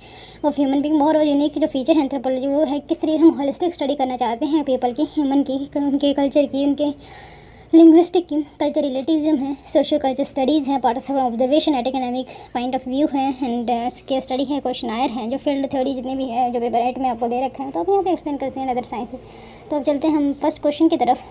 of human being. More और यूनिक जो फीचर है एंथ्रोपोलॉजी वो है किस तरीके से हम होलिस्टिक स्टडी करना चाहते हैं पीपल की, ह्यूमन की, उनके कल्चर की, उनके लिंग्विस्टिक की, कल्चर रिलेटिविज्म है, सोशल कल्चर स्टडीज़ हैं, part of observation, academic point of view है, एंड केस स्टडी है, क्वेश्चनायर हैं, जो फील्ड थ्योरी जितने भी है जो पेपर राइट में आपको दे रखा है, तो आप यहाँ पे एक्सप्लेन करते हैं अदर साइंस। तो अब चलते हैं हम फर्स्ट क्वेश्चन की तरफ।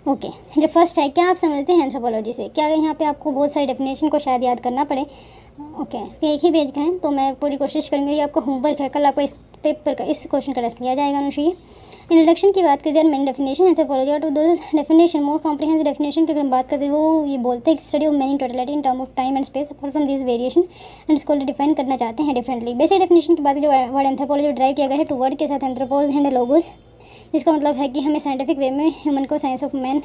ओके, जो फर्स्ट है, क्या आप समझते हैं एंथ्रोपोलॉजी से? क्या यहाँ पे आपको बहुत सारी डेफिनेशन को शायद याद करना पड़े? ओके, तो एक ही पेज का है तो मैं पूरी कोशिश करूँगी, ये आपका होमवर्क है, कल आपको इस पेपर का इस क्वेश्चन का टेस्ट लिया जाएगा अनुषी। इंट्रोडक्शन की बात करें, मेन डेफिनेशन एंथ्रोपोलॉजी और those definition more comprehensive definition की अगर हम बात करते हैं वो ये बोलते हैं कि study of meaning totality in term of time and space apart from this variation and इसको डिफाइन करना चाहते हैं डिफरेंटली। बेसिक डेफिनेशन की बात जो वर्ड एंथ्रोपोलॉजी ड्राइव किया गया है टू वर्ड के साथ एंथ्रोपोज एंड लोगोस, जिसका मतलब है कि हमें साइंटिफिक वे में ह्यूमन को साइंस ऑफ मैन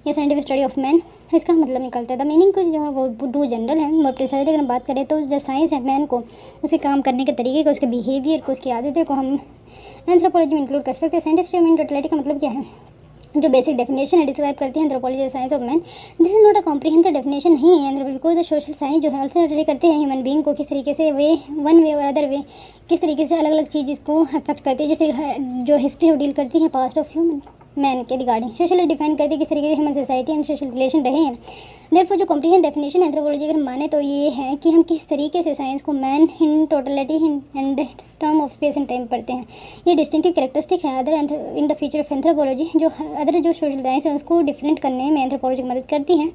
या साइंटिफिक स्टडी ऑफ मैन इसका मतलब निकलता है। द मीनिंग को जो है वो टू जनरल है, मोर प्रिसाइजली अगर हम बात करें तो जो साइंस है मैन को उसके काम करने के तरीके को, उसके बिहेवियर को, उसकी आदतें को हम एंथ्रोपोलॉजी में इंक्लूड कर सकते हैं। साइंटिफिक मीन टोटलिटी का मतलब क्या है? जो बेसिक डेफिनेशन है डिस्क्राइब करती है anthropology science of man. This is not a comprehensive definition नहीं है एंथ्रोपोलॉजी को। द सोशल साइंस जो है ऑल्सो स्टडी करते हैं ह्यूमन बीइंग को किस तरीके से वे वन वे और अदर वे किस तरीके से अलग अलग चीज़ इसको अफेक्ट करती है, जैसे जो हिस्ट्री डील करती है पास्ट ऑफ ह्यूमन मैन के रिगार्डिंग। सोशल डिफाइन करती है किस तरीके से human society and social relation रहे हैं। देयरफॉर जो कॉम्प्रिहेंसिव डेफिनेशन एंथ्रोपोलॉजी अगर माने तो ये है कि हम किस तरीके से साइंस को man in totality and term of space and time पढ़ते हैं। ये डिस्टिंक्टिव कैरेक्टरिस्टिक है other in the feature of anthropology, जो अदर जो सोशल साइंस है उसको डिफरेंट करने में एंथ्रोपोलॉजी की मदद करती है।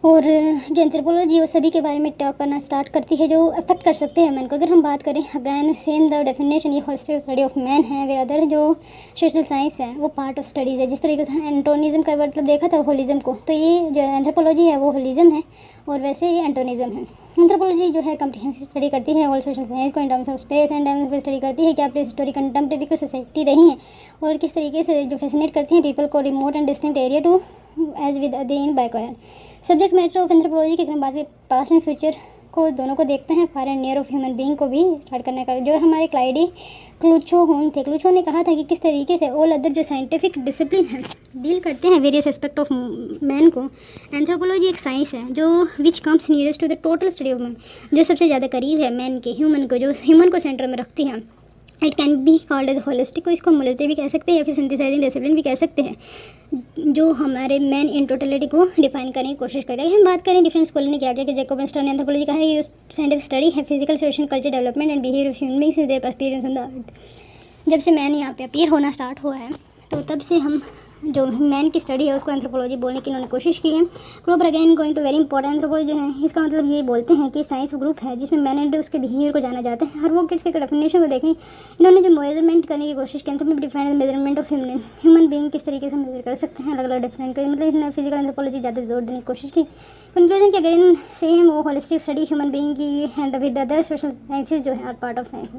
और जो एंथ्रोपोलॉजी वो सभी के बारे में टॉक करना स्टार्ट करती है जो अफेक्ट कर सकते हैं मैन को। अगर हम बात करें अगैन सेम द डेफिनेशन ये होलिस्टिक स्टडी ऑफ मैन है, वे अदर जो सोशल साइंस है वो पार्ट ऑफ स्टडीज़ है। जिस तरीके से एंटोनिज्म का मतलब देखा था होलिज्म को, तो ये जो एंथ्रोपोलॉजी है वो होलिज्म है और वैसे ये एंटोनिज्म है। एंथ्रोपोलॉजी जो है कम्प्रिहेंसिव स्टडी करती है ऑल सोशल साइंस को in terms of space and time पे स्टडी करती है कि आप हिस्टोरी कंटेम्प्रेरी को सोसाइटी रही है और किस तरीके से जो फैसिनेट करती हैं पीपल को remote and distant area to age with the in बाइकोएंड। सब्जेक्ट मैटर ऑफ एंथ्रोपोलॉजी की अगर हम बात करें पास्ट एंड फ्यूचर को दोनों को देखते हैं, far and near of human being को भी स्टार्ट करने का जो हमारे क्लाइडी क्लूचो होन थे। क्लूचो ने कहा था कि किस तरीके से ऑल अदर जो साइंटिफिक डिसिप्लिन है डील करते हैं वेरियस एस्पेक्ट ऑफ मैन को, एंथ्रोपोलॉजी एक साइंस है जो which comes nearest to the total study of man, जो सबसे ज़्यादा करीब है मैन के, ह्यूमन को, जो ह्यूमन को सेंटर में रखती है। It can be called as holistic, और इसको मोलिटी भी कह सकते हैं या फिर सिंथेसाइजिंग डिसिप्लिन भी कह सकते हैं, जो हमारे मैन इन टोटलिटी को डिफाइन करने की कोशिश करते हैं। हम बात करें डिफरेंट स्कूल ने क्या किया कि जैकब स्टर्न ने एंथ्रोपोलॉजी कहा है ये साइंटिफिक स्टडी है physical social culture development and behaviour of human beings their experience on the earth. जब से मैन यहाँ पे अपीयर होना स्टार्ट हुआ है तो तब से हम जो मैन की स्टडी है उसको एंथ्रोपोलॉजी बोलने की उन्होंने कोशिश की है। Group again going to very important anthropology है, इसका मतलब ये बोलते हैं कि साइंस ग्रुप है जिसमें मैन एंड उसके बिहेवियर को जाना जाता है। हर वो किड्स के डेफिनेशन को देखें, इन्होंने जो मेजरमेंट करने की कोशिश की तो define measurement of human being किस तरीके से मेजर कर सकते हैं अलग अलग डिफरेंट का, मतलब इन्होंने फिजिकल एंथ्रोपोलॉजी ज़्यादा जोर देने की कोशिश की। कंक्लूजन कि अगेन सेम वो होलिस्टिक स्टडी ह्यूमन बीइंग की and with other social sciences जो है are part of science.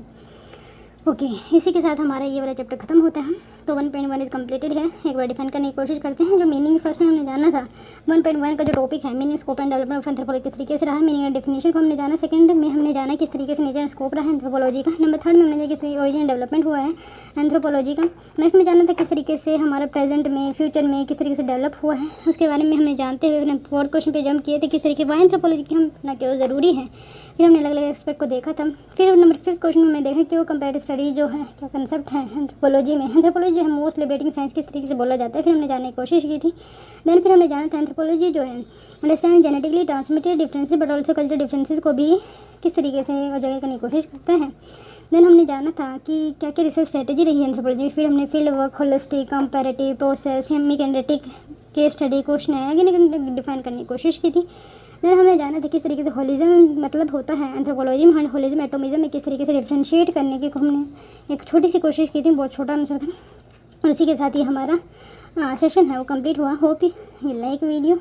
Okay इसी के साथ हमारा ये वाला चैप्टर खत्म होता है। तो 1.1 इज़ कम्प्लीटेड है। एक बार डिफाइन करने की कोशिश करते हैं। जो मीनिंग फर्स्ट में हमने जाना था 1.1 का जो टॉपिक है meaning scope and development of anthropology किस तरीके से रहा, मीनिंग एंड डेफिनेशन को हमने जाना। सेकंड में हमने जाना किस तरीके से नेचर एंड स्कोप रहा है एंथ्रोपोलॉजी का। नंबर थर्ड में हमने जाना किस तरीके ओरिजिन डेवलपमेंट हुआ है एंथ्रोपोलॉजी का। नेक्स्ट में जाना था किस तरीके से हमारा प्रेजेंट में फ्यूचर में किस तरीके से डेवलप हुआ है, उसके बारे में हमने जानते हुए हमने फोर्थ क्वेश्चन पे जंप किए थे किस तरीके वाई एंथ्रोपोलॉजी की हम ना क्यों ज़रूरी है। फिर हमने अलग अलग एक्सपर्ट को देखा था। फिर नंबर 5 क्वेश्चन में हमने देखा कि वो कंपेरेटिव स्टडी जो है क्या कंसेप्ट है एंथ्रोपोलॉजी में। एंथ्रोपोलॉजी जो है मोस्ट लिबरेटिंग साइंस किस तरीके से बोला जाता है, फिर हमने जानने की कोशिश की थी। देन फिर हमने जाना था एंथ्रोपोलॉजी जो है understand genetically transmitted differences but also cultural differences को भी किस तरीके से उजागर करने की कोशिश करते हैं। देन हमने जाना था कि क्या क्या रिसर्च स्ट्रेटेजी रही है एंथ्रोपोलॉजी। फिर हमने field work, holistic, comparative, process, mechanistic, case study, question आगे डिफाइन करने की कोशिश की थी। देन हमने जाना था किस तरीके से होलिज्म मतलब होता है एंथ्रोपोलॉजी में, होलिज्म एटोमिज्म में किस तरीके से डिफ्रेंशिएट करने की हमने एक छोटी सी कोशिश की थी, बहुत छोटा आंसर था। और इसी के साथ ही हमारा सेशन है वो कंप्लीट हुआ। Hope you like video.